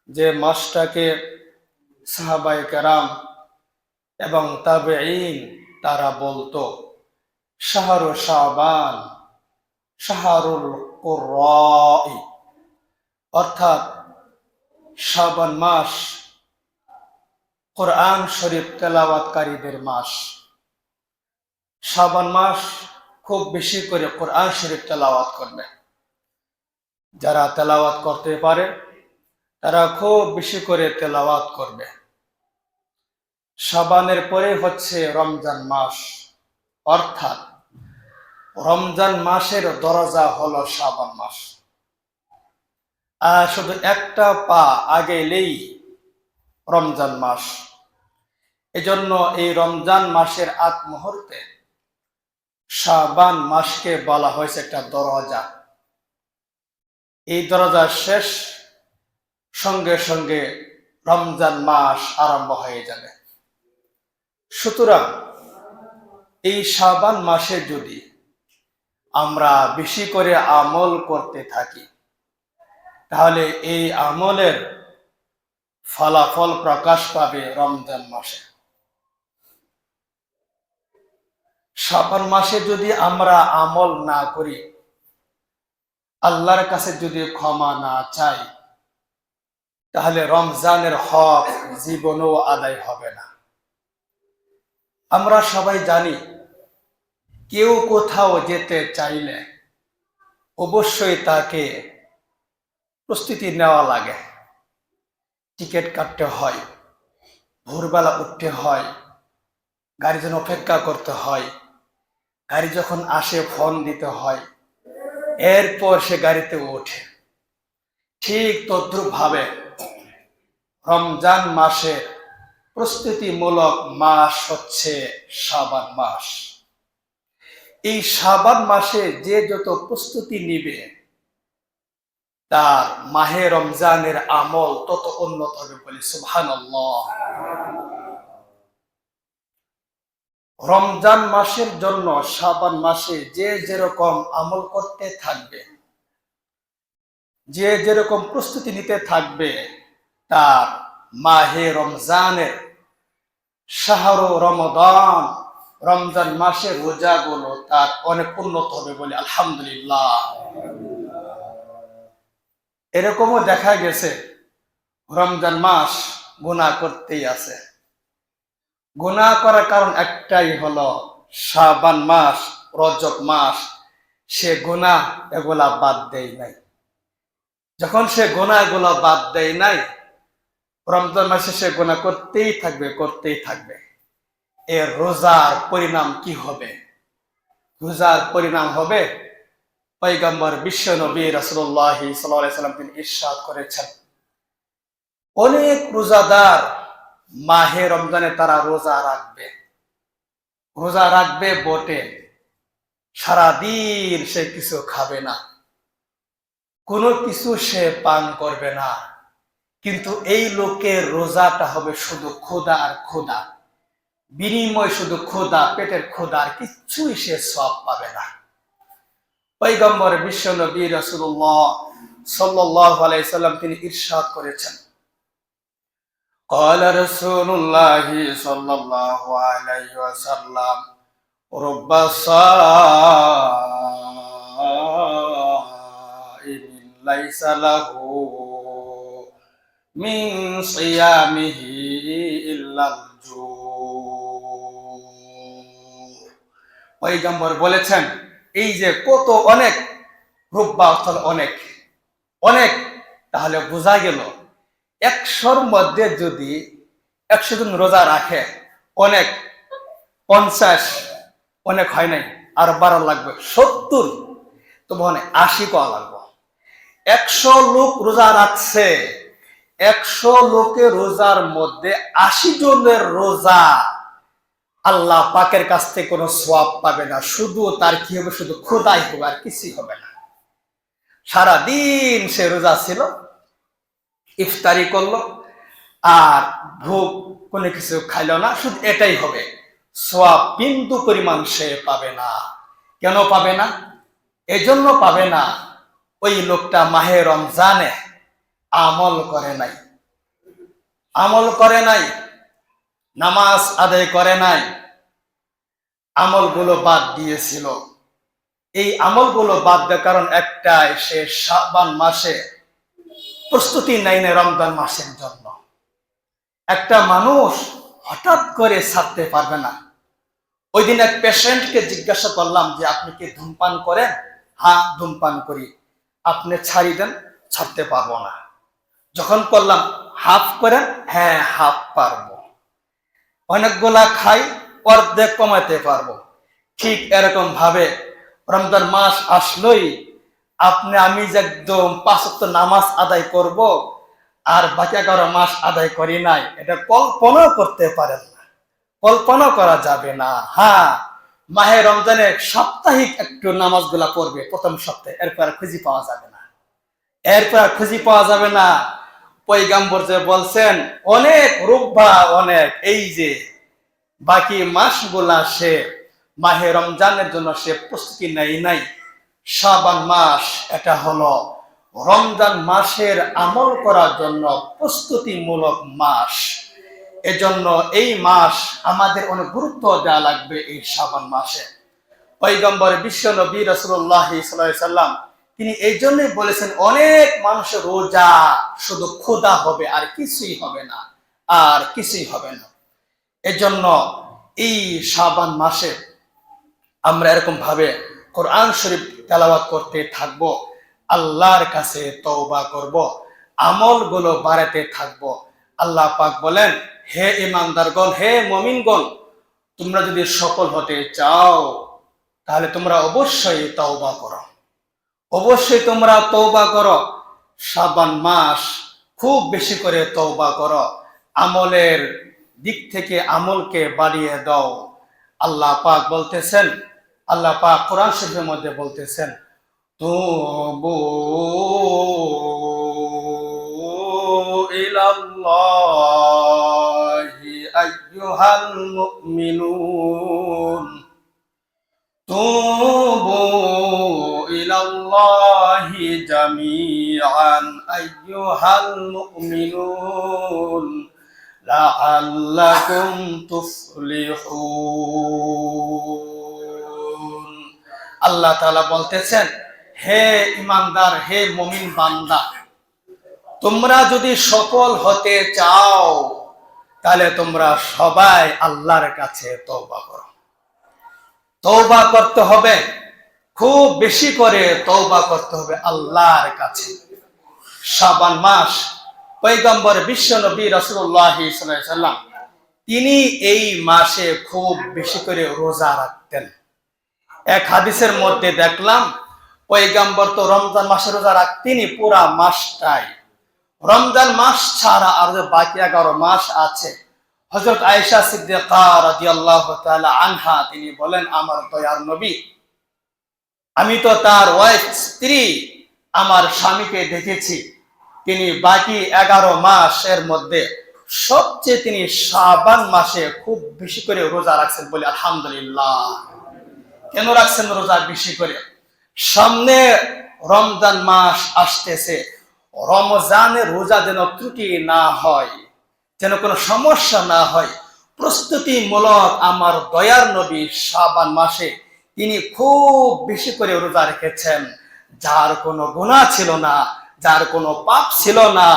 যে মাসটাকে সাহাবায়ে কেরাম এবং তাবেঈন তারা বলতো শাহরু শাবান, শাহরুল কুররাই, অর্থাৎ শাবান মাস কোরআন শরীফ তেলাওয়াতকারীদের মাস। শাবান মাস খুব বেশি করে কোরআন শরীফ তেলাওয়াত করবে। যারা তেলাওয়াত করতে পারে তারা খুব বেশি করে তেলাওয়াত করবে। শাবানের পরে হচ্ছে রমজান মাস, অর্থাৎ রমজান মাসের দরজা হলো শাবান মাস। আর শুধু একটা পা আগে এলেই রমজান মাস। এজন্য এই রমজান মাসের আগ মুহূর্তে শাবান মাসকে বলা হয়েছে একটা দরজা। এই দরজা শেষ সঙ্গে সঙ্গে রমজান মাস আরম্ভ হয়ে যাবে। সুতরাং এই শাবান মাসে যদি আমরা বেশি করে আমল করতে থাকি তাহলে এই আমলের ফলাফল প্রকাশ পাবে রমজান মাসে। শাবান মাসে যদি আমরা আমল না করি, আল্লাহর কাছে যদি ক্ষমা না চাই, তাহলে রমজানের হক জীবনেও আদায় হবে না। আমরা সবাই জানি কেউ কোথাও যেতে চাইলে অবশ্যই তাকে প্রস্তুতি নেওয়া লাগে। টিকিট কাটতে হয়, ভোরবেলা উঠতে হয়, গাড়ির জন্য অপেক্ষা করতে হয়, গাড়ি যখন আসে ফোন দিতে হয়, এরপর সে গাড়িতে ওঠে। ঠিক তদ্রুপ ভাবে রমজান মাসের প্রস্তুতিমূলক মাস হচ্ছে শাবান মাস। এই শাবান মাসে যে যত প্রস্তুতি নিবে তার মাহে রমজানের আমল তত উন্নত হবে বলে সুবহানাল্লাহ। রমজান মাসের জন্য শাবান মাসে যে যেরকম আমল করতে থাকবে, যে যেরকম প্রস্তুতি নিতে থাকবে, তার মাহে রমজানের শাহরু রমাদান রমজান মাসের রোজাগুলো তার অনেক উন্নত হবে বলে আলহামদুলিল্লাহ। এরকমও দেখা গেছে রমজান মাস গুনাহ করতেই আছে। গুনাহ করার কারণ একটাই হলো শাবান মাস, রজব মাস সে গুনাহ এগুলা বাদ দেয় নাই। যখন সে গুনাহ এগুলা বাদ দেয় নাই, রমজান মাসে সে গুনাহ করতেই থাকবে, করতেই থাকবে। এর রোজার পরিণাম কি হবে? রোজার পরিণাম হবে পয়গম্বর বিশ্ব নবী রাসূলুল্লাহ সাল্লাল্লাহু আলাইহি সাল্লাম তিনি ইরশাদ করেছেন, অনেক রোজাদার মাহে রমজানে তারা রোজা রাখবে। রোজা রাখবে বটে, সারাদিন সে কিছু খাবে না, কোনো কিছু সে পান করবে না, কিন্তু এই লোকের রোজাটা হবে শুধু ক্ষুধা আর ক্ষুধা, বিনিময় শুধু ক্ষুধা, পেটের ক্ষুধা, আর কিচ্ছুই সে সওয়াব পাবে না। পয়গম্বর বিশ্ব নবী রাসূলুল্লাহ সাল্লাল্লাহু আলাইহি সাল্লাম তিনি ইরশাদ করেছেন, قال رسول الله صلى الله عليه وسلم رب صائم ليس له من صيامه إلا الجوع। পয়গম্বর বলেছেন, এই যে কত অনেক, রুব্বা অর্থাৎ অনেক অনেক, তাহলে বোঝা গেল 100-র মধ্যে যদি 100 জন রোজা রাখে, অনেক 50 অনেক হয় নাই, আর 12 লাগবে 70, তো মানে 80 করা লাগবে। 100 লোক রোজা রাখছে, 100 লোকের রোজার মধ্যে 80 জনের রোজা আল্লাহ পাকের কাছ থেকে কোনো সওয়াব পাবে না, শুধু তার কি হবে, শুধু ক্ষুধাই হবে, আর কিছুই হবে না। সারাদিন সে রোজা ছিল, ইফতারি করলো আর ভোগ কোনো কিছু খাইলো না, শুধু এটাই হবে, সওয়াব বিন্দু পরিমাণ সে পাবে না। কেন পাবে না? এজন্য পাবে না, ওই লোকটা মাহে রমজানে আমল করে নাই, আমল করে নাই, নামাজ আদায় করে নাই, আমলগুলো বাদ দিয়েছিল। এই আমলগুলো বাদ দেওয়ার কারণ একটাই, সে শাবান মাসে প্রস্তুতি নেয় না রমজান মাসের জন্য। একটা মানুষ হঠাৎ করে ছাড়তে পারবে না। ওই দিন এক পেশেন্টকে জিজ্ঞাসা করলাম যে আপনি কি ধূমপান করেন? হ্যাঁ, ধূমপান করি। আপনি ছাড়ি দেন? ছাড়তে পারবো না। যখন করলাম হাফ করেন? হ্যাঁ, হাফ পারবো। অনেকগুলা খাই, অর্ধেক কমাতে পারবো। ঠিক এরকম ভাবে রমজান মাস আসলোই আমি যে একদম 5 ওয়াক্ত নামাজ আদায় করব আর বাকি 11 মাস আদায় করি নাই, এটা কল্পনা করতে পারেন না, কল্পনা করা যাবে না। হ্যাঁ, মাহে রমজানে সাপ্তাহিক একটু নামাজগুলা পড়বে প্রথম সপ্তাহে, এরপর খুঁজি পাওয়া যাবে না, এরপর খুঁজি পাওয়া যাবে না। পয়গাম্বর যে বলছেন অনেক রূপবা অনেক, এই যে বাকি মাসগুলা সে মাহে রমজানের জন্য সে প্রস্তুতি নেয় নাই। শাবান মাস এটা হলো রমজান মাসের আমল করার জন্য প্রস্তুতিমূলক মাস। এজন্য এই মাস আমাদের অনেক গুরুত্ব দেওয়া লাগবে। এই শাবান মাসে পয়গম্বর বিশ্ব নবী রাসূলুল্লাহ সাল্লাল্লাহু আলাইহি সাল্লাম তিনি এই জন্যই বলেছেন অনেক মানুষের রোজা শুধু ক্ষুধা হবে আর কিছুই হবে না, আর কিছুই হবে না। এজন্য এই শাবান মাসে আমরা এরকম ভাবে কোরআন শরীফ তেলাওয়াত করতে থাকব, আল্লাহর কাছে তওবা করব, আমলগুলো বাড়াতে থাকব। আল্লাহ পাক বলেন, হে ঈমানদারগণ, হে মুমিনগণ, তোমরা যদি সফল হতে চাও তাহলে তোমরা অবশ্যই তওবা করো, অবশ্যই তোমরা তওবা করো। শাবান মাস খুব বেশি করে তওবা করো, আমলের দিক থেকে আমলকে বাড়িয়ে দাও। আল্লাহ পাক বলতেছেন, আল্লাহ পাক কোরআন শরীফের মধ্যে বলতেছেন, তুবু ইলাল্লাহি আইয়ুহাল মুমিনুন, তুবু ইলাল্লাহি জামিআন আইয়ুহাল মুমিনুন লাআল্লাকুম তুফলিহুন। আল্লাহ তাআলা বলতেছেন, হে ঈমানদার, হে মুমিন বান্দা, তোমরা যদি সফল হতে চাও তাহলে তোমরা সবাই আল্লাহর কাছে তওবা করো। তওবা করতে হবে, খুব বেশি করে তওবা করতে হবে আল্লাহর কাছে। শাবান মাস পয়গম্বর বিশ্ব নবী রাসূলুল্লাহ সাল্লাল্লাহু আলাইহি সাল্লাম তিনি এই মাসে খুব বেশি করে রোজা রাখতেন। এক হাদিসের মধ্যে দেখলাম পয়গম্বর তো রমজান মাসে রোজা রাখতেনই পুরা মাসটাই। রমজান মাস ছাড়া আর যে বাকি 11 মাস আছে, হযরত আয়েশা সিদ্দিকা রাদিয়াল্লাহু তাআলা আনহা তিনি বলেন, আমার দয়ার নবী, আমি তো তার ওয়াইফ স্ত্রী, আমার স্বামীকে দেখেছি তিনি বাকি 11 মাসের মধ্যে সবচেয়ে তিনি শাবান মাসে খুব বেশি করে রোজা রাখছেন। বলে আলহামদুলিল্লাহ। কেন রাখছেন রোজা বেশি করে? সামনে রমজান মাস আসতেছে, রমজানের রোজা যেন ত্রুটি না হয়, যেন কোনো সমস্যা না হয়, প্রস্তুতিমূলক আমার দয়ার নবী শাবান মাসে তিনি খুব বেশি করে রোজা রেখেছেন। যার কোনো গুনাহ ছিল না, যার কোনো পাপ ছিল না,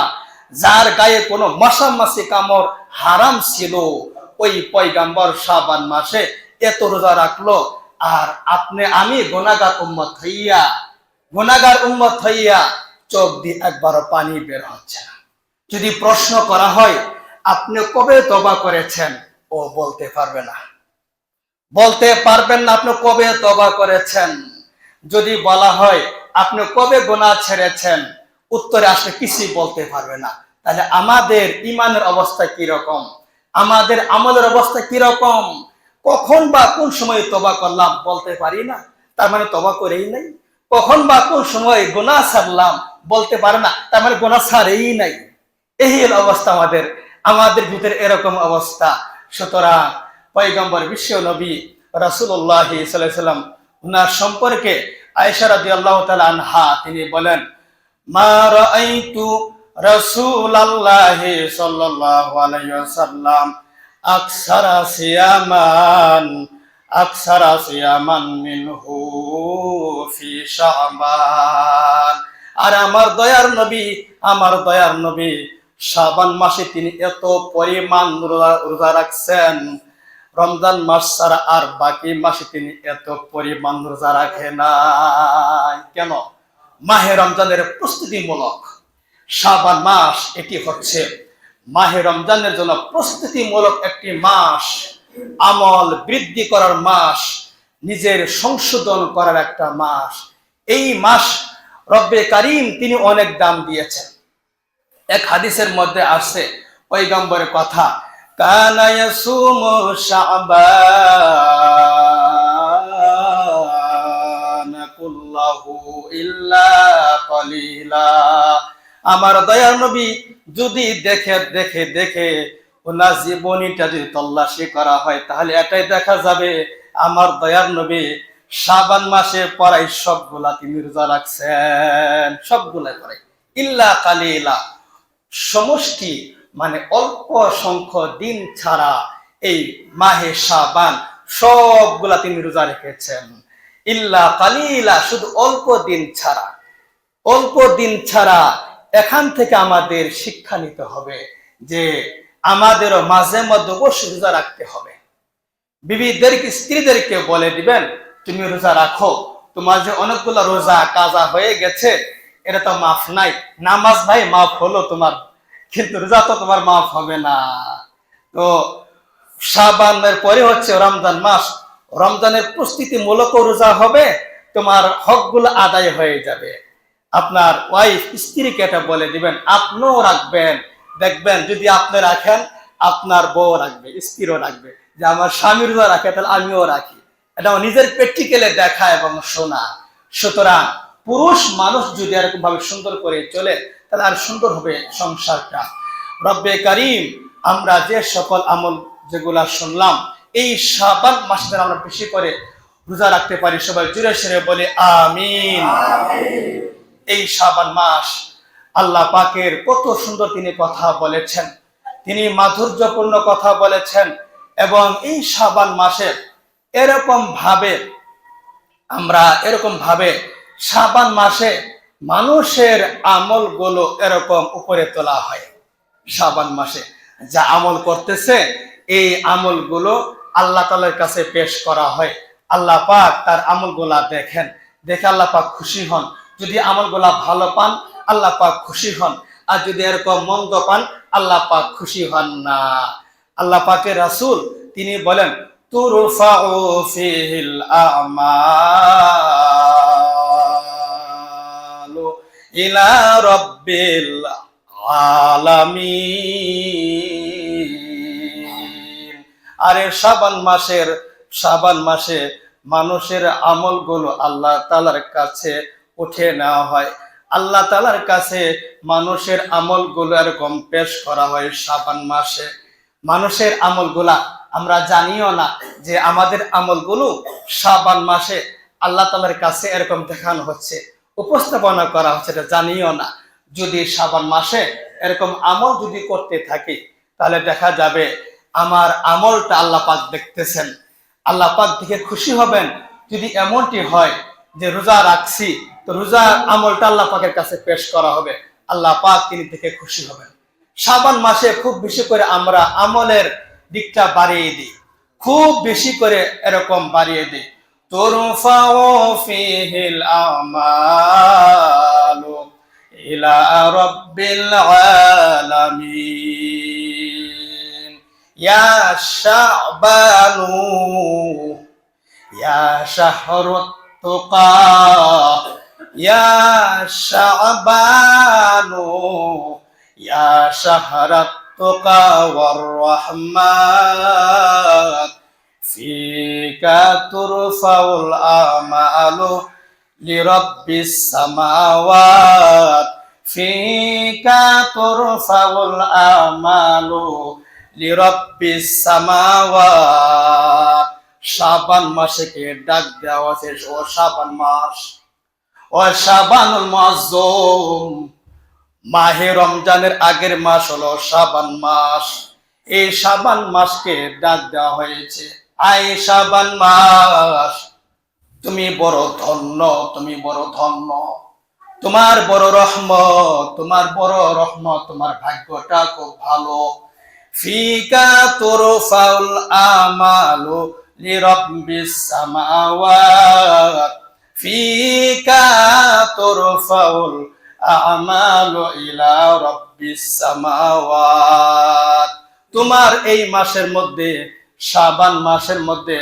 যার গায়ে কোনো মশা মাছি কামড় হারাম ছিল, ওই পয়গম্বর শাবান মাসে এত রোজা রাখলো। আর আমি গুনাহগার উম্মত হইয়া চোখ দিয়ে একবারও পানি বের হচ্ছে না। যদি প্রশ্ন করা হয় আপনি কবে তওবা করেছেন, ও বলতে পারবে না, বলতে পারবেন না আপনি কবে তওবা করেছেন। যদি বলা হয় আপনি কবে গুনাহ ছেড়েছেন, উত্তরে আসলে কিছুই বলতে পারবে না। তাহলে আমাদের ইমানের অবস্থা কি রকম, আমাদের আমলের অবস্থা কি রকম? কখন বা কোন সময় তওবা করলাম বলতে পারি না, তার মানে তওবা করেই নাই। কখন বা কোন সময় গুনাহ ছাড়লাম বলতে পারে না, তার মানে গুনাহ ছাড়েই নাই। এই অবস্থা আমাদের ভিতরে এরকম অবস্থা। সুতরাং পয়গম্বর বিশ্ব নবী রাসূলুল্লাহ সাল্লাল্লাহু আলাইহি সাল্লাম উনার সম্পর্কে আয়েশা রাদিয়াল্লাহু তাআলা আনহা তিনি বলেন, মা রাআইতু রাসূলুল্লাহি সাল্লাল্লাহু আলাইহি ওয়াসাল্লাম আকসারা সিয়ামান মিনহু ফি শাবান। আর আমার দয়ার নবী শাবান মাসে তিনি এত পরিমাণ রোজা রাখছেন, রমজান মাস ছাড়া আর বাকি মাসে তিনি এত পরিমাণ রোজা রাখে না। কেন? মাহে রমজানের প্রস্তুতিমূলক শাবান মাস এটি হচ্ছে মাহে রমজানের জন্য প্রস্তুতিমূলক একটি মাস, আমল বৃদ্ধি করার মাস, নিজের সংশোধন করার একটা মাস। এই মাস রব্বে কারীম তিনি অনেক দাম দিয়েছেন। এক হাদিসের মধ্যে আসছে পয়গম্বরের কথা, কানা ইয়াসুমু শাবান কুল্লাহু ইল্লা কলিলা। আমার দয়ার নবী যদি দেখে ওনার জীবনীটা যদি তল্লাশি করা হয় তাহলে এটাই দেখা যাবে আমার দয়ার নবী শাবান মাসে পড়াই সবগুলা তিনি রোজা রাখছেন, সবগুলা পড়াই ইল্লা কালিলা, সমষ্টি মানে অল্প সংখ্য দিন ছাড়া এই মাহে শাবান সবগুলা তিনি রোজা রেখেছেন। ইল্লা কালিলা, শুধু অল্প দিন ছাড়া। এখান থেকে আমাদের শিক্ষা নিতে হবে যে আমাদেরও মাঝে মধ্যে অবশ্যই রোজা রাখতে হবে। বিবিদেরকে, স্ত্রীদেরকে বলে দিবেন তুমি রোজা রাখো, তোমার যে অনেকগুলো রোজা কাজা হয়ে গেছে এটা তো মাফ নাই। নামাজ ভাই মাফ হলো তোমার, কিন্তু রোজা তো তোমার মাফ হবে না। তো শাবানের পরে হচ্ছে রমজান মাস, রমজানের প্রস্তুতিমূলক রোজা হবে, তোমার হকগুলো আদায় হয়ে যাবে। আপনার ওয়াইফ, স্ত্রীকে এটা বলে দিবেন, আপনিও রাখবেন। দেখবেন যদি আপনি রাখেন আপনার বউ রাখবে, স্ত্রীও রাখবে, যে আমার স্বামী রোজা রাখে তাহলে আমিও রাখি। এটা নিজের প্র্যাকটিক্যালে দেখা এবং শোনা। সুতরাং পুরুষ মানুষ যদি এরকম ভাবে সুন্দর করে চলে তাহলে আর সুন্দর হবে সংসারটা। রব্বে কারীম আমরা যে সকল আমল যেগুলা শুনলাম এই শাবান মাসে আমরা বেশি করে রোজা রাখতে পারি, সবাই জুড়ে সেরে বলে আমিন। এই শাবান মাস আল্লাহ পাকের কত সুন্দর তিনি কথা বলেছেন, তিনি মাধুর্যপূর্ণ কথা বলেছেন। এবং এই শাবান মাসে এরকম ভাবে শাবান মাসে মানুষের আমলগুলো এরকম উপরে তোলা হয়। শাবান মাসে যা আমল করতেছে এই আমলগুলো আল্লাহ তাআলার কাছে পেশ করা হয়। আল্লাহ পাক তার আমলগুলা দেখে আল্লাহ পাক খুশি হন। যদি আমলগুলা ভালো পান আল্লাহ পাক খুশি হন, আর যদি এরকম মন্দ পান আল্লাহ পাক খুশি হন না। আল্লাহ পাকের রাসূল তিনি বলেন তুরফাউ ফিহিল আমালু ইলা রাব্বিল আলামিন। আরে শাবান মাসে মানুষের আমলগুলো আল্লাহ তাআলার কাছে উঠে নেওয়া হয়। আল্লাহ তাআলার কাছে মানুষের আমলগুলো এরকম পেশ করা হয় শাবান মাসে। মানুষের আমলগুলা আমরা জানিও না যে আমাদের আমলগুলো শাবান মাসে আল্লাহ তাআলার কাছে এরকম দেখানো হচ্ছে, উপস্থাপনা করা হচ্ছে, এটা জানিও না। যদি শাবান মাসে এরকম আমল যদি করতে থাকি তাহলে দেখা যাবে আমার আমলটা আল্লাহ পাক দেখতেছেন, আল্লাহ পাক দেখে খুশি হবেন। যদি এমনটি হয় যে রোজা রাখছি তো রোজার আমলটা আল্লাহ পাকের কাছে পেশ করা হবে, আল্লাহ পাক তিনি দেখে খুশি হবেন। শাবান মাসে খুব বেশি করে আমরা আমলের দিকটা বাড়িয়ে দিই, খুব বেশি করে এরকম বাড়িয়ে দিই। তুরফাউ ফিহিল আমালু ইলা রাব্বিল আলামিন। ইয়া শাবানু ইয়া শাহরুত তুকা ইয়া শাবানু ইয়া শাহরাত তুকা ওয়ার রাহমাত ফিকা তুরফাউল আমালু লিরাব্বিস সামাওয়াত ফিকা তুরফাউল আমালু লিরাব্বিস সামাওয়াত। শাবান মাসকে ডাক দেওয়া আছে ও শাবান মাস, ও শাবানুল মুআজ্জম। মাহে রমজানের আগের মাস হলো শাবান মাস। এই শাবান মাসকে ডাক দেওয়া হয়েছে আয় শাবান মাস, তুমি বড় ধন্য, তুমি বড় ধন্য, তোমার বড় রহমত, তোমার বড় রহমত, তোমার ভাগ্যটা খুব ভালো। ফিকা তুরফাউল আমালু লিরাব্বিস সামাওয়াত, ফিকা তুরফাউল আমালু ইলা রাব্বিস সামাওয়াত। তোমার এই মাসের মধ্যে, শাবান মাসের মধ্যে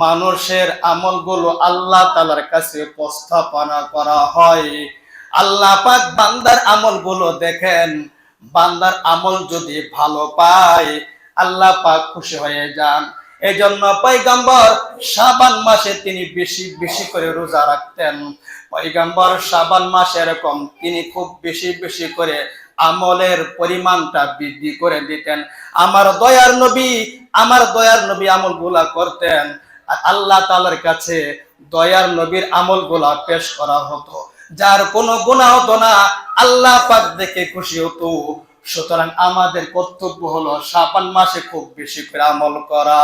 মানুষের আমলগুলো আল্লাহ তাআলার কাছে উপস্থাপনা করা হয়। আল্লাহ পাক বান্দার আমলগুলো দেখেন, বান্দার আমল যদি ভালো পায় আল্লাহ পাক খুশি হয়ে যান। এজন্য পয়গম্বর শাবান মাসে তিনি বেশি বেশি করে রোজা রাখতেন। পয়গম্বর শাবান মাসে এরকম তিনি খুব বেশি বেশি করে আমলের পরিমাণটা বৃদ্ধি করে দিতেন। আমার দয়ার নবী আমলগুলা করতেন, আর আল্লাহ তাআলার কাছে দয়ার নবীর আমলগুলা পেশ করা হতো। যার কোনো গুনাহ হতো না, আল্লাহ পাক দেখে খুশি হতো। সুতরাং আমাদের কর্তব্য হলো শাবান মাসে খুব বেশি করে আমল করা।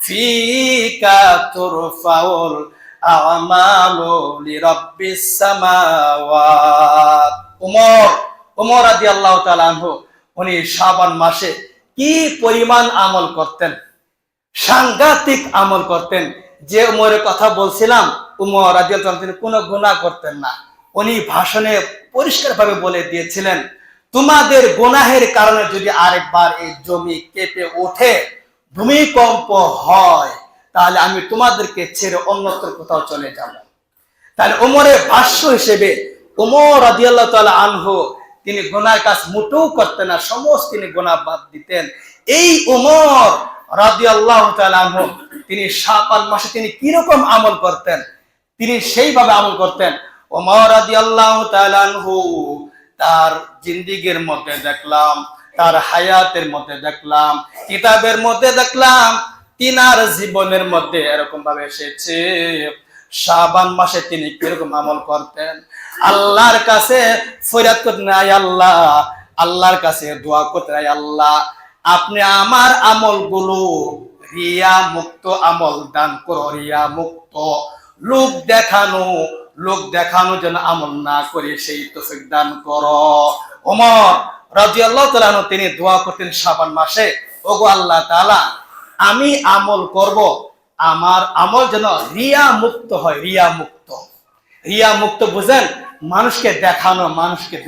ফিকা তুরফাউল আমালু লিরাব্বিস সামাওয়াত। ওমর রাদিয়াল্লাহু তাআলা আনহু উনি শাবান মাসে কি পরিমাণ আমল করতেন, সাংঘাতিক আমল করতেন। যে উমরের কথা বলছিলাম, উমর রাদিয়াল্লাহু তাআলা তিনি কোনো গুনাহ করতেন না। উনি ভাষণে পরিষ্কারভাবে বলে দিয়েছিলেন, তোমাদের গুনাহের কারণে যদি আরেকবার এই জমি কেঁপে ওঠে, ভূমিকম্প হয়, তাহলে আমি তোমাদেরকে ছেড়ে অন্যত্র কোথাও চলে যাব। তাহলে ওমরের ভাষ্য হিসেবে ওমর রাদিয়াল্লাহু তাআলা আনহু তিনি গুনার কাজ মোটেও করতেন না, সমস্ত তিনি গুনাহ বাদ দিতেন। এই ওমর রাদিয়াল্লাহু তাআলা আনহু তিনি শাবান মাসে তিনি কিরকম আমল করতেন, তিনি সেইভাবে আমল করতেন। ওমর রাদিয়াল্লাহু তাআলা আনহু তার জিন্দেগীর মধ্যে দেখলাম, তার হায়াতের মধ্যে দেখলাম, কিতাবের মধ্যে দেখলাম, তিনার জীবনের মধ্যে এরকম ভাবে এসেছে শাবান মাসে তিনি কিরকম আমল করতেন। আল্লাহর কাছে ফরিয়াদ করতেন, আয় আল্লাহ, আল্লাহর কাছে দোয়া করতেন, আয় আল্লাহ আপনি আমার আমলগুলো রিয়া মুক্ত আমল দান করো, রিয়া মুক্ত, লোক দেখানো যেন আমল না করে সেই তৌফিক দান করো। ওমর রাদিয়াল্লাহু তাআলা আনহু তিনি দোয়া করতেন শাবান মাসে, ওগো আল্লাহ তাআলা আমি আমল করব, আমার আমল যেন রিয়া মুক্ত হয়। রিয়া মুক্ত বুঝেন, মানুষকে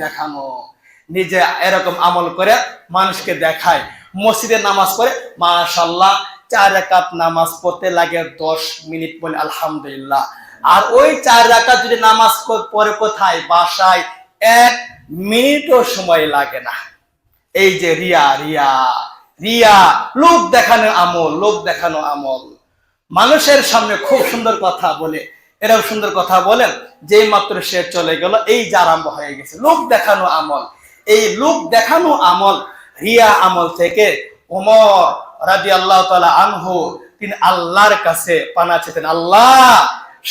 দেখানো, নিজে এরকম আমল করে মানুষকে দেখায়। মসজিদে নামাজ পড়ে মাশাআল্লাহ 4 রাকাত নামাজ পড়তে লাগে 10 মিনিট বলে আলহামদুলিল্লাহ, আর ওই 4 রাকাত যদি নামাজ পড়ে কোথায়, বাসায় 1 মিনিটও সময় লাগে না। এই যে রিয়া লোক দেখানো আমল। মানুষের সামনে খুব সুন্দর কথা বলে, এরকম সুন্দর কথা বলেন, যেই মাত্র সে চলে গেল এই যে আরম্ভ হয়ে গেছে লোক দেখানো আমল। এই লোক দেখানো আমল, রিয়া আমল থেকে ওমর রাদিয়াল্লাহু তাআলা আনহু তিনি আল্লাহর কাছে পানা চেতেন, আল্লাহ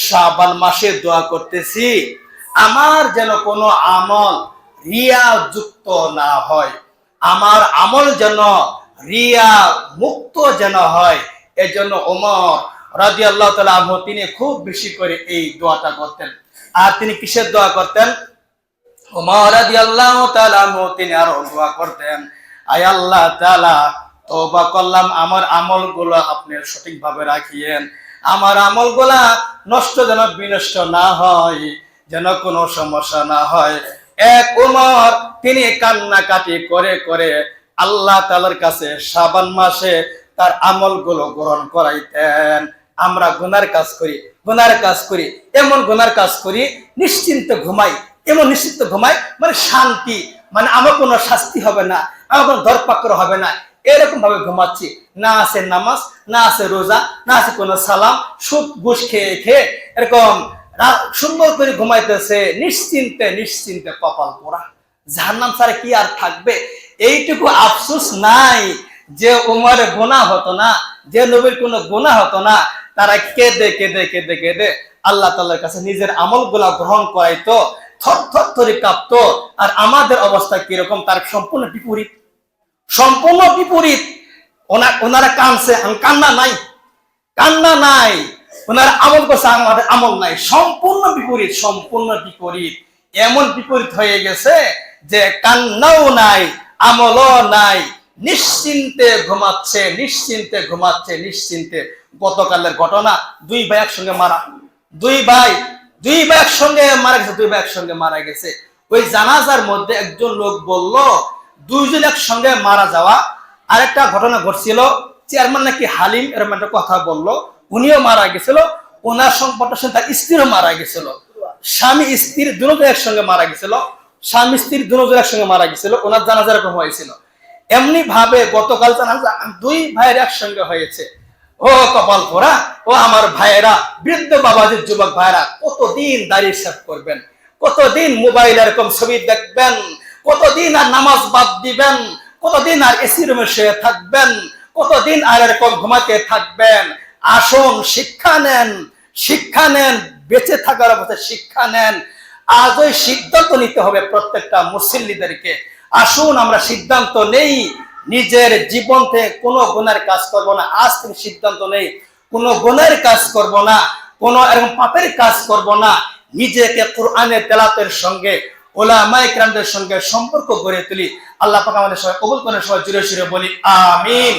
শাবান মাসে দোয়া করতেছি আমার যেন কোনো আমল রিয়া যুক্ত না হয়, আমার আমল যেন রিয়া মুক্ত যেন হয়। এজন্য ওমর রাদিয়াল্লাহু তাআলা আনহু তিনি খুব বেশি করে এই দোয়াটা করতেন। আর তিনি কিসের দোয়া করতেন? ওমর রাদিয়াল্লাহু তাআলা আনহু তিনি আরো দোয়া করতেন, আয় আল্লাহ তাআলা তওবা করলাম, আমার আমলগুলো আপনি সঠিকভাবে রাখিয়েন, আমার আমলগুলা নষ্ট যেন বিনষ্ট না হয়, যেন কোনো সমস্যা না হয়। এক ওমর তিনি কান্নাকাটি করে করে আল্লাহ তাআলার কাছে শাবান মাসে তার আমলগুলো গ্রহণ করাইতেন। আমরা গুনার কাজ করি, এমন গুনার কাজ করি নিশ্চিন্ত ঘুমাই, মানে শান্তি, মানে আমার কোনো শাস্তি হবে না, আমার কোনো ধরপাকড় হবে না, এরকম ভাবে ঘুমাচ্ছি। না আছে নামাজ, না আছে রোজা, না আছে কোনো সালাম, সুদ ঘুষ খেয়ে এরকম সুন্দর করে ঘুমাইতেছে নিশ্চিন্তে কপাল পোড়া, জাহান্নাম ছাড়া কি আর থাকবে। এইটুকু আফসোস নাই যে উমরের গুনাহ হতো না, যে নবীর কোনো গুনাহ হতো না, তারা কেঁদে আল্লাহ তাআলার কাছে নিজের আমলগুলা গ্রহণ করাইতো, থর করে কাঁপতো। আর আমাদের অবস্থা কিরকম, তার সম্পূর্ণ বিপরীত। ওনারা কাঁদছে, কান্না নাই, ওনারা আমল করছে, আমাদের আমল নাই, সম্পূর্ণ বিপরীত। এমন বিপরীত হয়ে গেছে যে কান্নাও নাই, আমলও নাই, নিশ্চিন্তে ঘুমাচ্ছে, নিশ্চিন্তে ঘুমাচ্ছে, নিশ্চিন্তে। গতকালের ঘটনা, দুই ভাই একসঙ্গে মারা, দুই ভাই একসঙ্গে মারা গেছে, দুই ভাই একসঙ্গে মারা গেছে। ওই জানাজার মধ্যে একজন লোক বলল, দুইজন একসঙ্গে মারা যাওয়া। আরেকটা ঘটনা ঘটছিল, চেয়ারম্যান নাকি হালিম এরকম একটা কথা বললো, উনিও মারা গেছিল, ওনার সংকটের সাথে তার স্ত্রীও মারা গেছিল, স্বামী স্ত্রীর দুজন একসঙ্গে মারা গেছিল, স্বামী স্ত্রীর দুজন একসঙ্গে মারা গেছিল, ওনার জানাজা এরকম হয়েছিল। এমনি ভাবে গতকাল জানাজা দুই ভাইয়ের একসঙ্গে হয়েছে। ও কপাল পোড়া, ও আমার ভাইয়েরা, বৃদ্ধ বাবাজির যুবক ভাইয়েরা, কতদিন দাড়ি শেভ করবেন, কতদিন মোবাইল এরকম ছবি দেখবেন, কতদিন আর নামাজ বাদ দিবেন, কতদিন আর এসি রুমে শুয়ে থাকবেন, কতদিন আর এরকম ঘুমাতে থাকবেন? আসুন শিক্ষা নেন, শিক্ষা নেন, বেঁচে থাকার অবস্থায় শিক্ষা নেন। আজই সিদ্ধান্ত নিতে হবে প্রত্যেকটা মুসল্লিদেরকে। আসুন আমরা সিদ্ধান্ত নেই, নিজের জীবন থেকে কোনো গুনার কাজ করব না। আজ থেকে সিদ্ধান্ত নেই, কোনো গুনার কাজ করব না, কোনো এরকম পাপের কাজ করব না। নিজেকে কোরআনের তেলাওয়াতের সঙ্গে, উলামায়ে কেরামদের সঙ্গে সম্পর্ক গড়ে তুলি। আল্লাহ পাক আমাদের সবাই কবুল করেন। সবাই জুড়ে সুরে বলি আমিন।